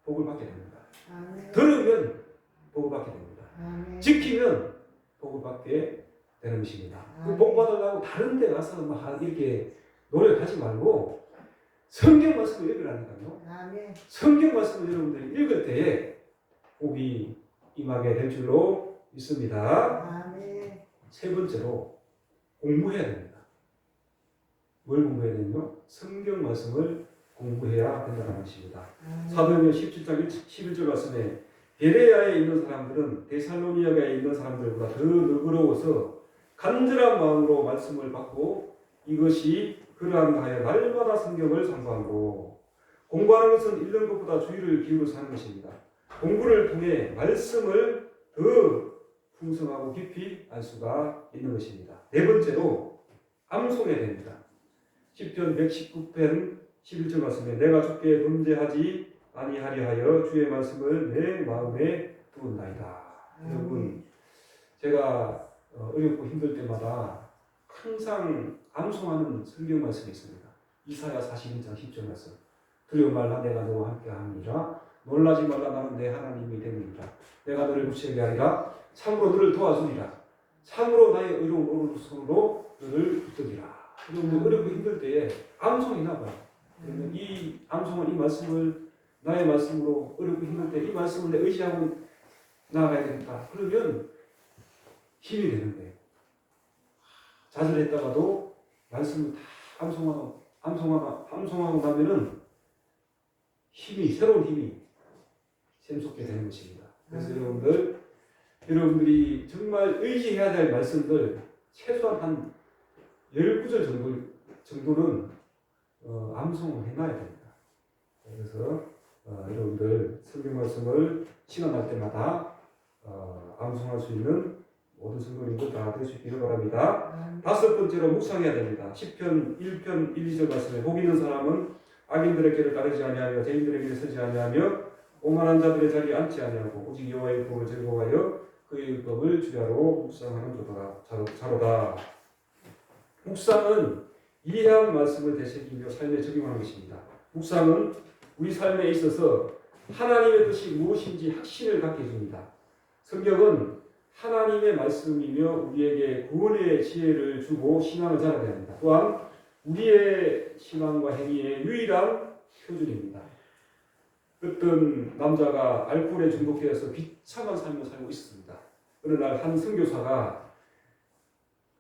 복을 받게 됩니다. 아멘. 들으면 복을 받게 됩니다. 아멘. 지키면 복을 받게 되는 것입니다. 그 복 받으려고 다른 데 가서 막 이렇게 노력하지 말고 성경 말씀을 읽으라니까요. 아멘. 성경 말씀을 여러분들이 읽을 때에 복이 임하게 될 줄로 믿습니다. 아멘. 세 번째로 공부해야 됩니다. 뭘 공부해야 되냐면 성경 말씀을 공부해야 된다는 것입니다. 사도행전 17장 11절 말씀에 베레아에 있는 사람들은 데살로니가에 있는 사람들보다 더 너그러워서 간절한 마음으로 말씀을 받고 이것이 그러한 하여 날마다 성경을 상고하고 공부하는 것은 읽는 것보다 주의를 기울여서 하는 것입니다. 공부를 통해 말씀을 더 풍성하고 깊이 알 수가 있는 것입니다. 네 번째로 암송해야 됩니다. 시편 119편 11절 말씀에 내가 주께 범죄하지 아니하려 하여 주의 말씀을 내 마음에 두었나이다. 여러분 제가 어렵고 힘들 때마다 항상 암송하는 성경 말씀이 있습니다. 이사야 41장 10절 말씀. 두려워 말라 내가 너와 함께 합니다. 놀라지 말라 나는 내 하나님이 됩니다. 내가 너를 붙이게 하리라. 참으로 너를 도와주리라. 참으로 나의 의로운 오른손으로 너를 붙들리라. 여러분들 어렵고 힘들 때에 암송이나 봐요. 그러면 이 암송은 이 말씀을 나의 말씀으로 어렵고 힘들 때 이 말씀을 내 의지하고 나아가야 되겠다. 그러면 힘이 되는 거예요. 좌절했다가도 말씀을 다 암송하고 나면은 새로운 힘이 샘솟게 되는 것입니다. 그래서 여러분들이 정말 의지해야 될 말씀들 최소한 한 10구절 정도는 암송을 해놔야 됩니다. 그래서 여러분들 성경 말씀을 시간 날 때마다 암송할 수 있는 모든 성도님들 다 될 수 있기를 바랍니다. 다섯 번째로 묵상해야 됩니다. 시편 1편 1, 2절 말씀에 복 있는 사람은 악인들의 길을 따르지 아니하며 죄인들의 길에 서지 아니하며 오만한 자들의 자리에 앉지 아니하고 오직 여호와의 법을 즐거워하여 그의 법을 주야로 묵상하는 자로다. 묵상은 이해한 말씀을 되새기며 삶에 적용하는 것입니다. 묵상은 우리 삶에 있어서 하나님의 뜻이 무엇인지 확신을 갖게 해줍니다. 성경은 하나님의 말씀이며 우리에게 구원의 지혜를 주고 신앙을 자라게 합니다. 또한 우리의 신앙과 행위의 유일한 표준입니다. 어떤 남자가 알코올에 중독되어서 비참한 삶을 살고 있었습니다. 어느 날 한 선교사가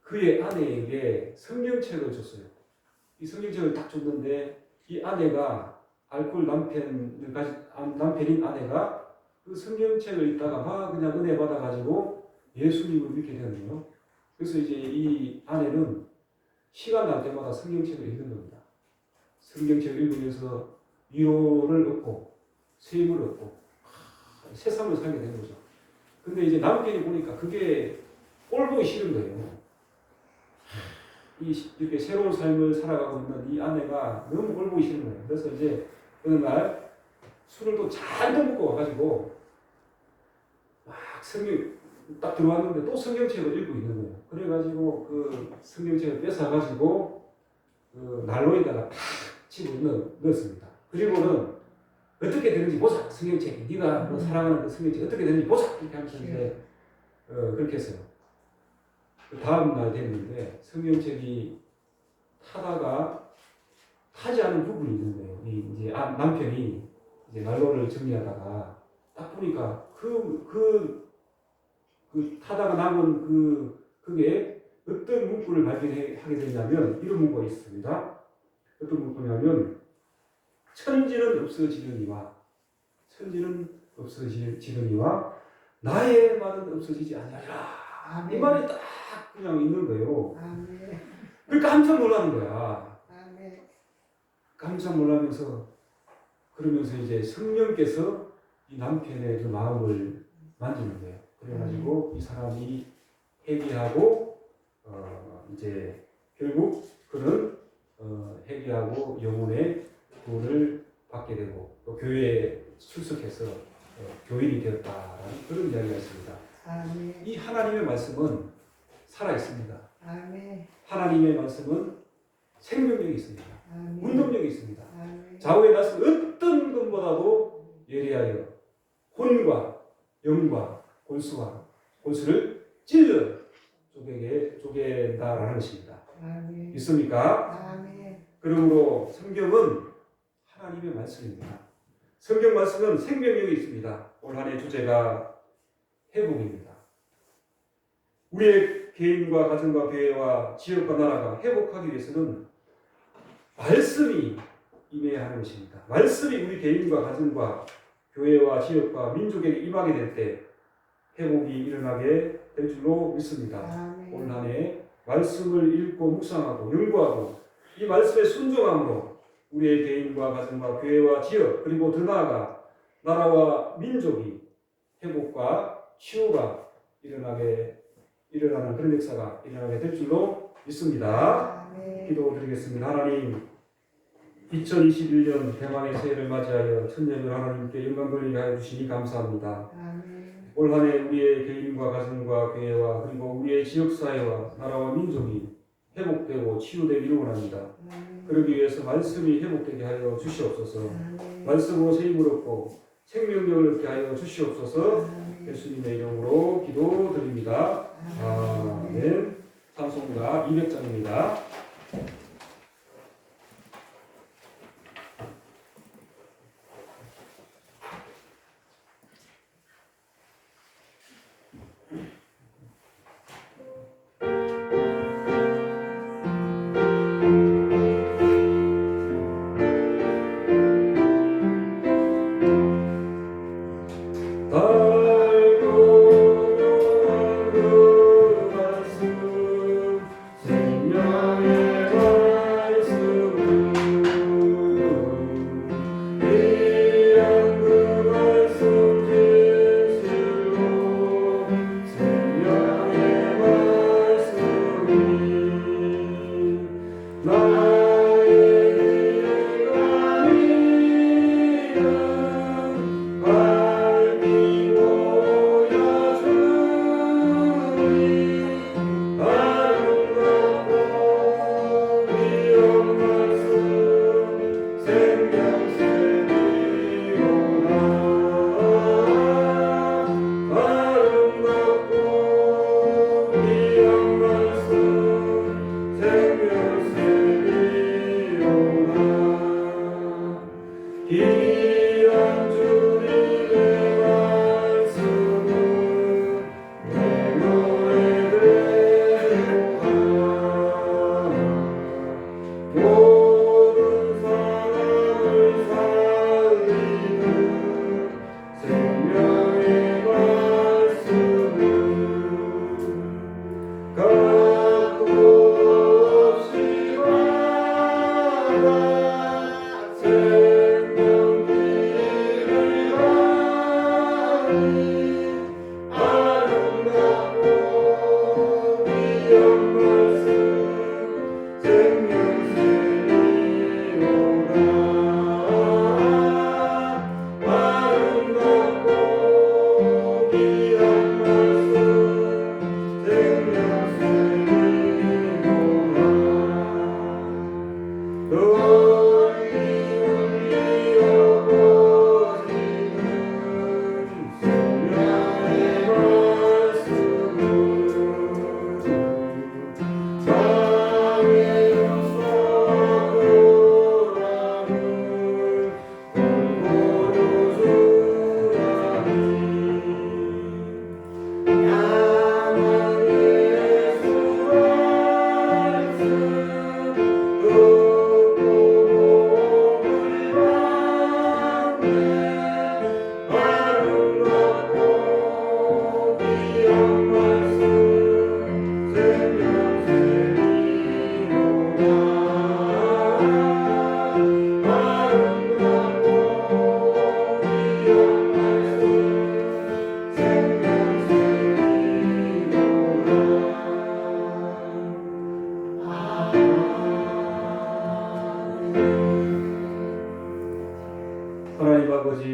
그의 아내에게 성경책을 줬어요. 이 성경책을 딱 줬는데 이 아내가 알코올 남편인 아내가 그 성경책을 읽다가 막 그냥 은혜 받아가지고 예수님을 믿게 되는데요. 그래서 이제 이 아내는 시간 날 때마다 성경책을 읽는 겁니다. 성경책을 읽으면서 위로를 얻고 세임을 얻고 세상을 살게 되는 거죠. 근데 이제 남편이 보니까 그게 꼴 보기 싫은 거예요. 이렇게 새로운 삶을 살아가고 있는 이 아내가 너무 꼴 보기 싫은 거예요. 그래서 이제 어느 날 술을 또 잔뜩 먹고 와가지고 막 성경 딱 들어왔는데 또 성경책을 읽고 있는 거예요. 그래가지고 그 성경책을 뺏어가지고 그 난로에다가 탁 집어넣었습니다. 그리고는 어떻게 되는지 보자. 성경책이 네가 뭐 사랑하는 그 성경책 어떻게 되는지 보자. 이렇게 하면서 이제 그렇게 했어요. 그 다음 날 됐는데 성경책이 타지 않은 부분이 있는 거예요. 이제 남편이 이제 난로를 정리하다가 딱 보니까 그 타다가 남은 그게 어떤 문구를 발견하게 되냐면 이런 문구가 있습니다. 어떤 문구냐면 천지는 없어지느니와 나의 말은 없어지지 아니하리라. 이 말이 딱 그냥 있는 거예요. 그러니까 깜짝 놀라는 거야. 깜짝 놀라면서 그러면서 이제 성령께서 이 남편의 그 마음을 만지는 거예요. 그래가지고 이 사람이 회개하고 이제 결국 그는 회개하고 영혼의 구원을 받게 되고 또 교회에 출석해서 교인이 되었다라는 그런 이야기가 있습니다. 아멘. 이 하나님의 말씀은 살아 있습니다. 아멘. 하나님의 말씀은 생명력이 있습니다. 아멘. 운동력이 있습니다. 아멘. 좌우의 말씀 어떤 것보다도 예리하여 혼과 영과 골수를 찔러 쪼갠다라는 것입니다. 아멘. 있습니까? 아멘. 그러므로 성경은 하나님의 말씀입니다. 성경 말씀은 생명력이 있습니다. 올 한 해 주제가 회복입니다. 우리의 개인과 가정과 교회와 지역과 나라가 회복하기 위해서는 말씀이 임해야 하는 것입니다. 말씀이 우리 개인과 가정과 교회와 지역과 민족에게 임하게 될 때 회복이 일어나게 될 줄로 믿습니다. 아멘. 올 한 해 말씀을 읽고 묵상하고 연구하고 이 말씀에 순종함으로 우리의 개인과 가정과 교회와 지역 그리고 더 나아가 나라와 민족이 회복과 치유가 일어나는 그런 역사가 일어나게 될 줄로 믿습니다. 아멘. 기도드리겠습니다. 하나님 2021년 대망의 새해를 맞이하여 천년을 하나님께 영광 돌리게 하여 주시니 감사합니다. 아멘. 올 한 해 우리의 개인과 가정과 교회와 그리고 우리의 지역사회와 나라와 민족이 회복되고 치유되기를 원합니다. 아멘. 그러기 위해서 말씀이 회복되게 하여 주시옵소서. 아멘. 말씀으로 세임을 얻고 생명력을 얻게 하여 주시옵소서. 아멘. 예수님의 이름으로 기도드립니다. 아멘. 찬송가 200장입니다.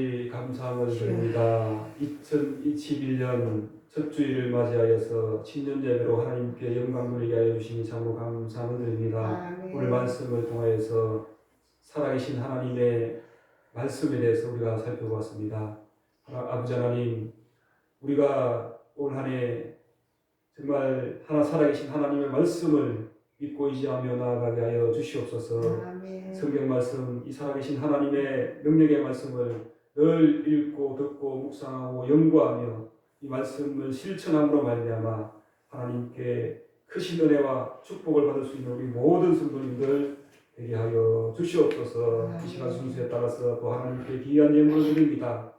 다시 감사함을 드립니다. 2021년 첫 주일을 맞이하여서 신년 예배로 하나님께 영광 돌리게 하여 주시니 참으로 감사함을 드립니다. 오늘 말씀을 통하여서 살아계신 하나님의 말씀에 대해서 우리가 살펴보았습니다. 아버지 하나님, 우리가 올 한 해 정말 살아계신 하나님의 말씀을 믿고 의지하며 나아가게 하여 주시옵소서. 성경 말씀, 이 살아계신 하나님의 명령의 말씀을 늘 읽고 듣고 묵상하고 연구하며 이 말씀을 실천함으로 말미암아 하나님께 크신 은혜와 축복을 받을 수 있는 우리 모든 성도님들 되게 하여 주시옵소서. 이 시간 순서에 따라서 또 하나님께 귀한 예물을 드립니다.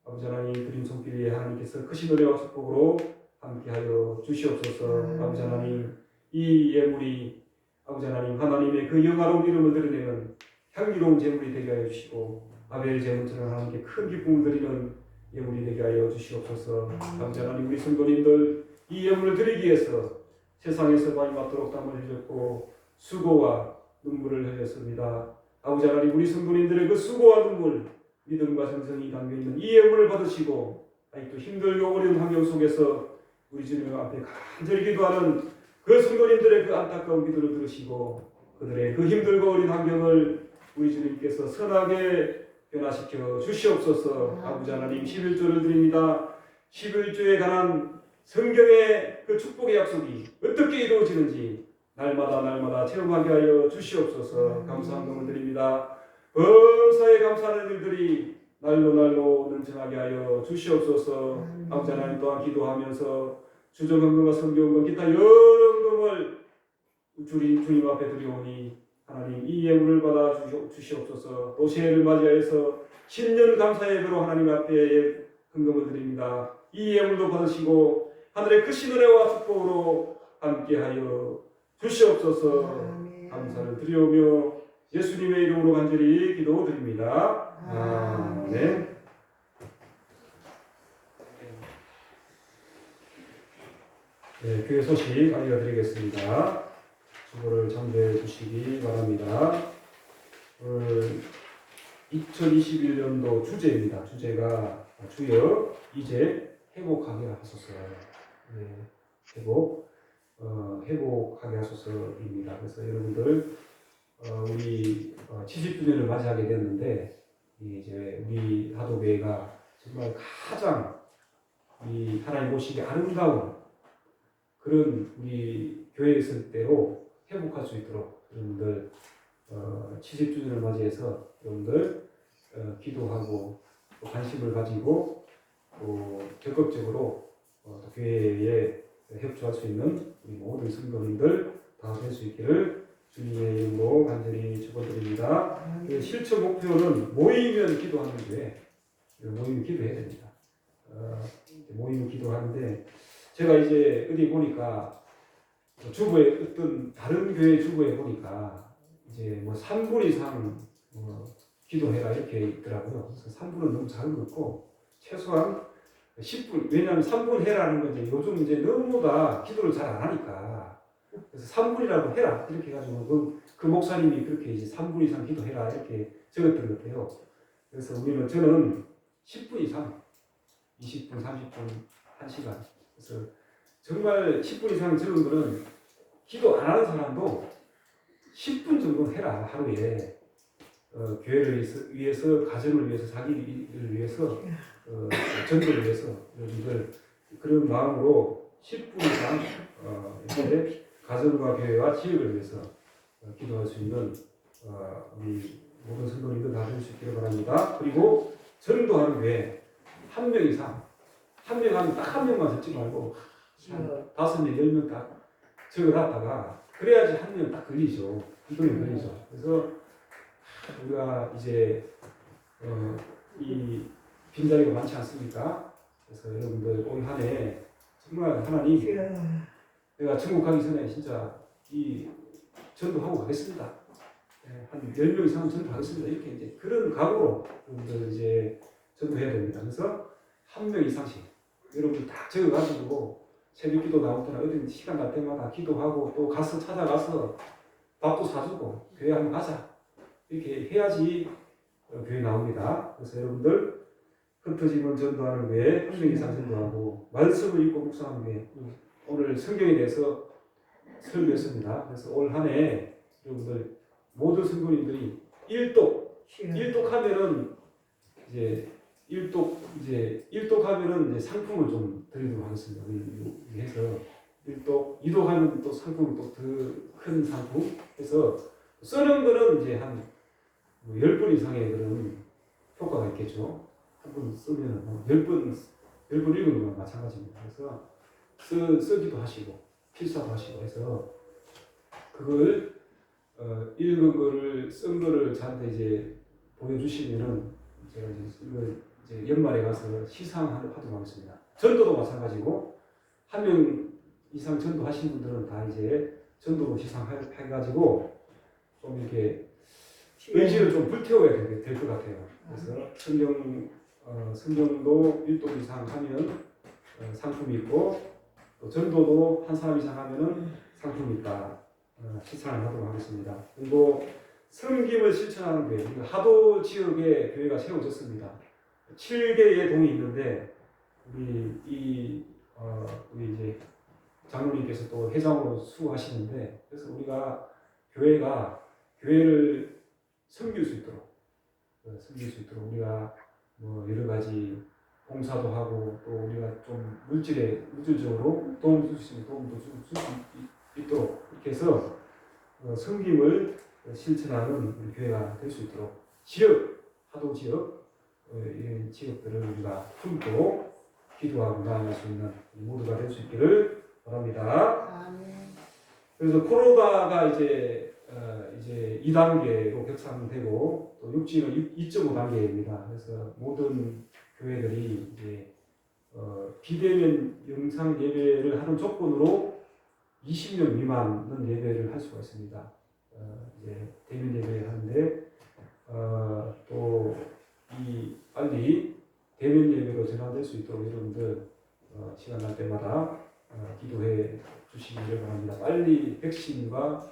아버지 하나님, 드린 손길 위에 하나님께서 크신 은혜와 축복으로 함께하여 주시옵소서. 아버지 하나님, 이 예물이 아버지 하나님, 하나님의 그 영화로운 이름을 드러내는 향기로운 제물이 되게 하여 주시고 아벨 제물처럼 하나님께 큰 기쁨을 드리는 예물이 되게 하여 주시옵소서. 아버지 하나님, 우리 성도님들 이 예물을 드리기 위해서 세상에서 많이 맞도록 땀을 흘렸고 수고와 눈물을 흘렸습니다. 아버지 하나님, 우리 성도님들의 그 수고와 눈물, 믿음과 정성이 담겨있는 이 예물을 받으시고 아직도 힘들고 어려운 환경 속에서 우리 주님 앞에 간절히 기도하는 그 성도님들의 그 안타까운 기도를 들으시고 그들의 그 힘들고 어린 환경을 우리 주님께서 선하게 변화시켜 주시옵소서. 아버지 하나님, 11조를 드립니다. 11조에 관한 성경의 그 축복의 약속이 어떻게 이루어지는지 날마다 체험하게 하여 주시옵소서. 감사한 감을 드립니다. 범사에 감사하는 일들이 날로 넘쳐나게 하여 주시옵소서. 아버지 하나님, 또한 기도하면서 주정헌금과 성경헌금 기타 여러 헌금을 주님 앞에 드리오니 하나님, 이 예물을 받아 주시옵소서. 또 새해를 맞이하여서 신년 감사 예배로 하나님 앞에 헌금을 드립니다. 이 예물도 받으시고 하늘의 크신 은혜와 축복으로 함께하여 주시옵소서. 감사를 드리오며 예수님의 이름으로 간절히 기도드립니다. 아멘. 네, 교회 소식 알려드리겠습니다. 주보를 참조해 주시기 바랍니다. 오늘 2021년도 주제입니다. 주제가 주여 이제 회복하게 하소서. 네, 회복하게 하소서입니다. 그래서 여러분들 우리 70주년을 맞이하게 됐는데 이제 우리 하도교회가 정말 가장 이 하나님 보시기에 아름다운 그런 우리 교회에 있을 때로 회복할 수 있도록 여러분들 70주년을 맞이해서 여러분들 기도하고 또 관심을 가지고 또 적극적으로 또 교회에 협조할 수 있는 우리 모든 성도님들 다 될 수 있기를 주님의 이름으로 간절히 축원드립니다. 실천 목표는 모이면 기도하는 교회, 모이면 기도해야 됩니다. 모이면 기도하는데 제가 이제 어디 보니까 주보에 어떤 다른 교회 주보에 보니까 이제 뭐 3분 이상 기도해라 이렇게 있더라고요. 그래서 3분은 너무 작은 것 같고 최소한 10분, 왜냐하면 3분 해라는 건 이제 요즘 이제 너무 다 기도를 잘 안 하니까 그래서 3분이라도 해라 이렇게 해가지고 그 목사님이 그렇게 이제 3분 이상 기도해라 이렇게 적었던 것 같아요. 그래서 저는 10분 이상 20분, 30분, 1시간. 그래서 정말 10분 이상 적은 거는 기도 안 하는 사람도 10분 정도 해라 하루에. 교회를 위해서, 가정을 위해서, 자기를 위해서, 전도를 위해서 여러분들 그런 마음으로 10분 이상 이렇게 가정과 교회와 지역을 위해서 기도할 수 있는 우리 모든 성도님들 다 될 수 있기를 바랍니다. 그리고 전도하는 교회 1명 이상, 한 명 하면 딱 한 명만 적지 말고 한 5명, 10명 딱 적어놨다가 그래야지 한 명 딱 걸리죠. 이거는 걸리죠. 그래서 우리가 이제 이 빈자리가 많지 않습니까? 그래서 여러분들 올 한 해 정말 하나님 내가 천국 가기 전에 진짜 이 전도하고 가겠습니다. 한 10명 이상 전도하겠습니다. 이렇게 이제 그런 각오로 여러분들 이제 전도해야 됩니다. 그래서 1명 이상씩 여러분들 딱 적어가지고 새벽기도 나올 때나 어디 시간 날 때마다 기도하고 또 가서 찾아가서 밥도 사주고 교회 한번 가자 이렇게 해야지 교회 나옵니다. 그래서 여러분들 흩어지면 전도하는 교회, 한 명 이상 전도하고 말씀을 읽고 묵상하는 교회. 오늘 성경에 대해서 설교했습니다. 그래서 올 한 해 여러분들 모든 성도님들이 일독하면은 이제 일독하면은 이제 상품을 좀 드리도록 하겠습니다. 우리 해서 이독하면 또 상품을 또 더 큰 상품 해서 쓰는 거는 이제 한 10번 이상의 그런 효과가 있겠죠. 한 번 쓰면 10번 읽는 거랑 마찬가지입니다. 그래서 쓰기도 하시고 필사도 하시고 해서 그걸 읽은 거를 쓴 거를 저한테 이제 보여주시면은 제가 이걸 이제 연말에 가서 시상하도록 하겠습니다. 전도도 마찬가지고 한 명 이상 전도하신 분들은 다 이제 전도로 시상해가지고 좀 이렇게 의지를 좀 불태워야 될 것 같아요. 그래서 성경도 1독 이상 하면 상품이 있고 또 전도도 한 사람 이상 하면은 상품이 있다. 시상을 하도록 하겠습니다. 그리고 섬김을 실천하는 교회, 하도 지역에 교회가 세워졌습니다. 7개의 동이 있는데 우리 이제 장로님께서 또 회장으로 수고하시는데 그래서 우리가 교회를 섬길 수 있도록 우리가 뭐 여러 가지 봉사도 하고 또 우리가 좀 물질적으로 도움도 줄 수 있도록 이렇게 해서 섬김을 실천하는 우리 교회가 될 수 있도록 하도 지역 이런 지역들을 우리가 품고 기도하고 나아갈 수 있는 모두가 될 수 있기를 바랍니다. 그래서 코로나가 이제 2단계로 격상되고 또 육지는 2.5단계입니다. 그래서 모든 교회들이 이제 비대면 영상 예배를 하는 조건으로 20명 미만은 예배를 할 수가 있습니다. 이제 대면 예배를 하는데 또 빨리 대면 예배로 전환될 수 있도록 여러분들 시간 날 때마다 기도해 주시기를 바랍니다. 빨리 백신과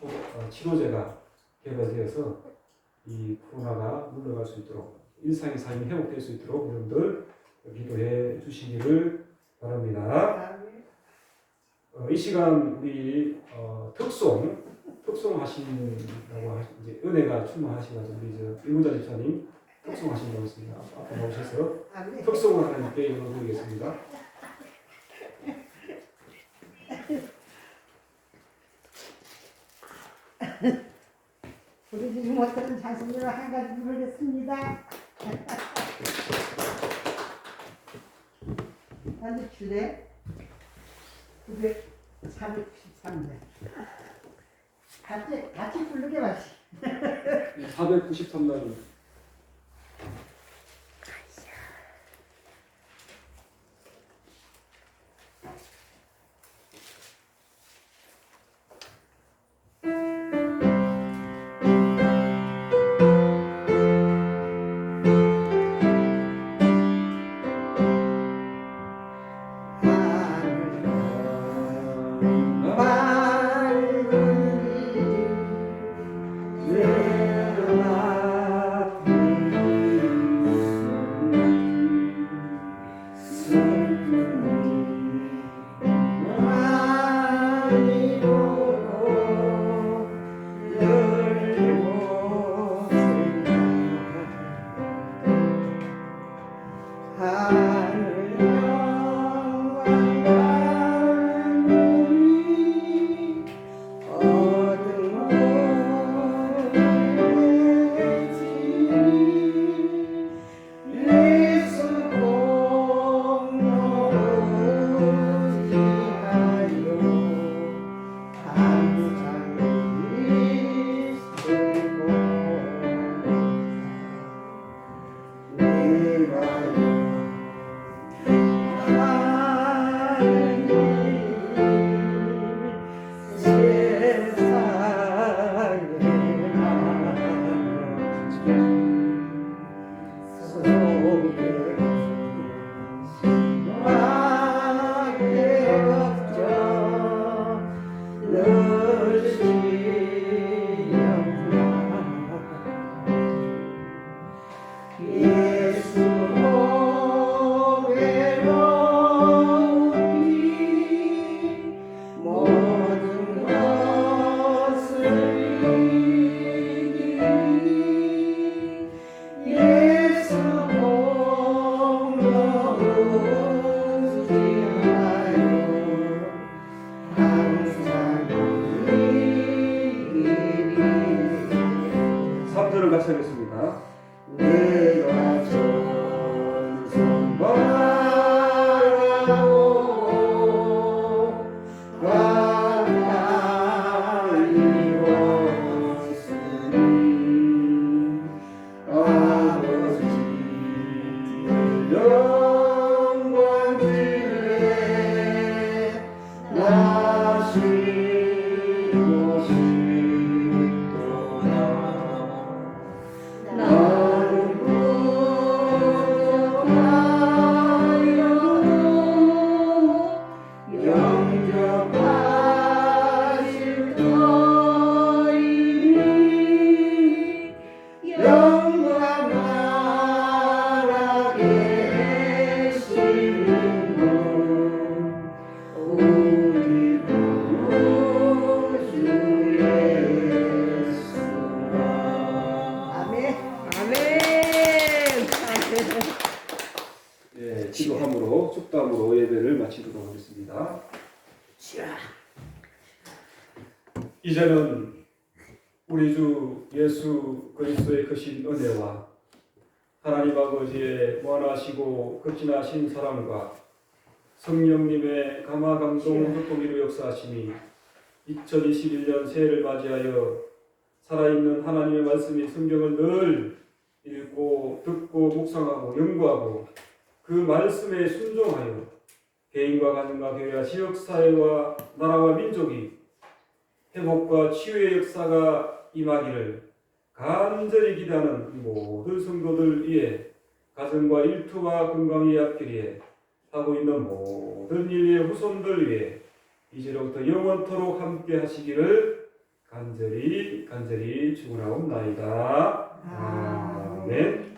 치료제가 개발되어서 이 코로나가 물러갈 수 있도록 일상의 삶이 회복될 수 있도록 여러분들 기도해 주시기를 바랍니다. 이 시간 우리 특송 하신다고 이제 은혜가 충만하시가지고 우리 일문자 집사님 특송 하신다고 했습니다. 앞으로 나오셔서 특송을 하나님께 열어드리겠습니다. 우리 지금 어떤 자신으로 한 가지 부르겠습니다. 나도 줄래? 943대. 같이 부르게 마시. 493단 영광 들에 나시고 싶도다 나는 부족하여도 영접하실 터이니 영광 나라 계시는 분 우리 구주 예수가 아멘. 아멘. 예, 기도함으로 축담으로 예배를 마치도록 하겠습니다. 이제는 우리 주 예수 그리스도의 크신 은혜와 하나님 아버지의 무한하시고 극진하신 사랑과 성령님의 감화 감동 흩도기로 역사하심이 2021년 새해를 맞이하여 살아있는 하나님의 말씀이 성경을 늘 읽고 듣고 묵상하고 연구하고 그 말씀에 순종하여 개인과 가정과 교회와 지역사회와 나라와 민족이 회복과 치유의 역사가 임하기를 간절히 기대하는 모든 성도들 위해 가정과 일터와 건강이 앞길에 하고 있는 모든 일의 후손들 위해 이제로부터 영원토록 함께 하시기를 간절히 축원하옵나이다. 아멘.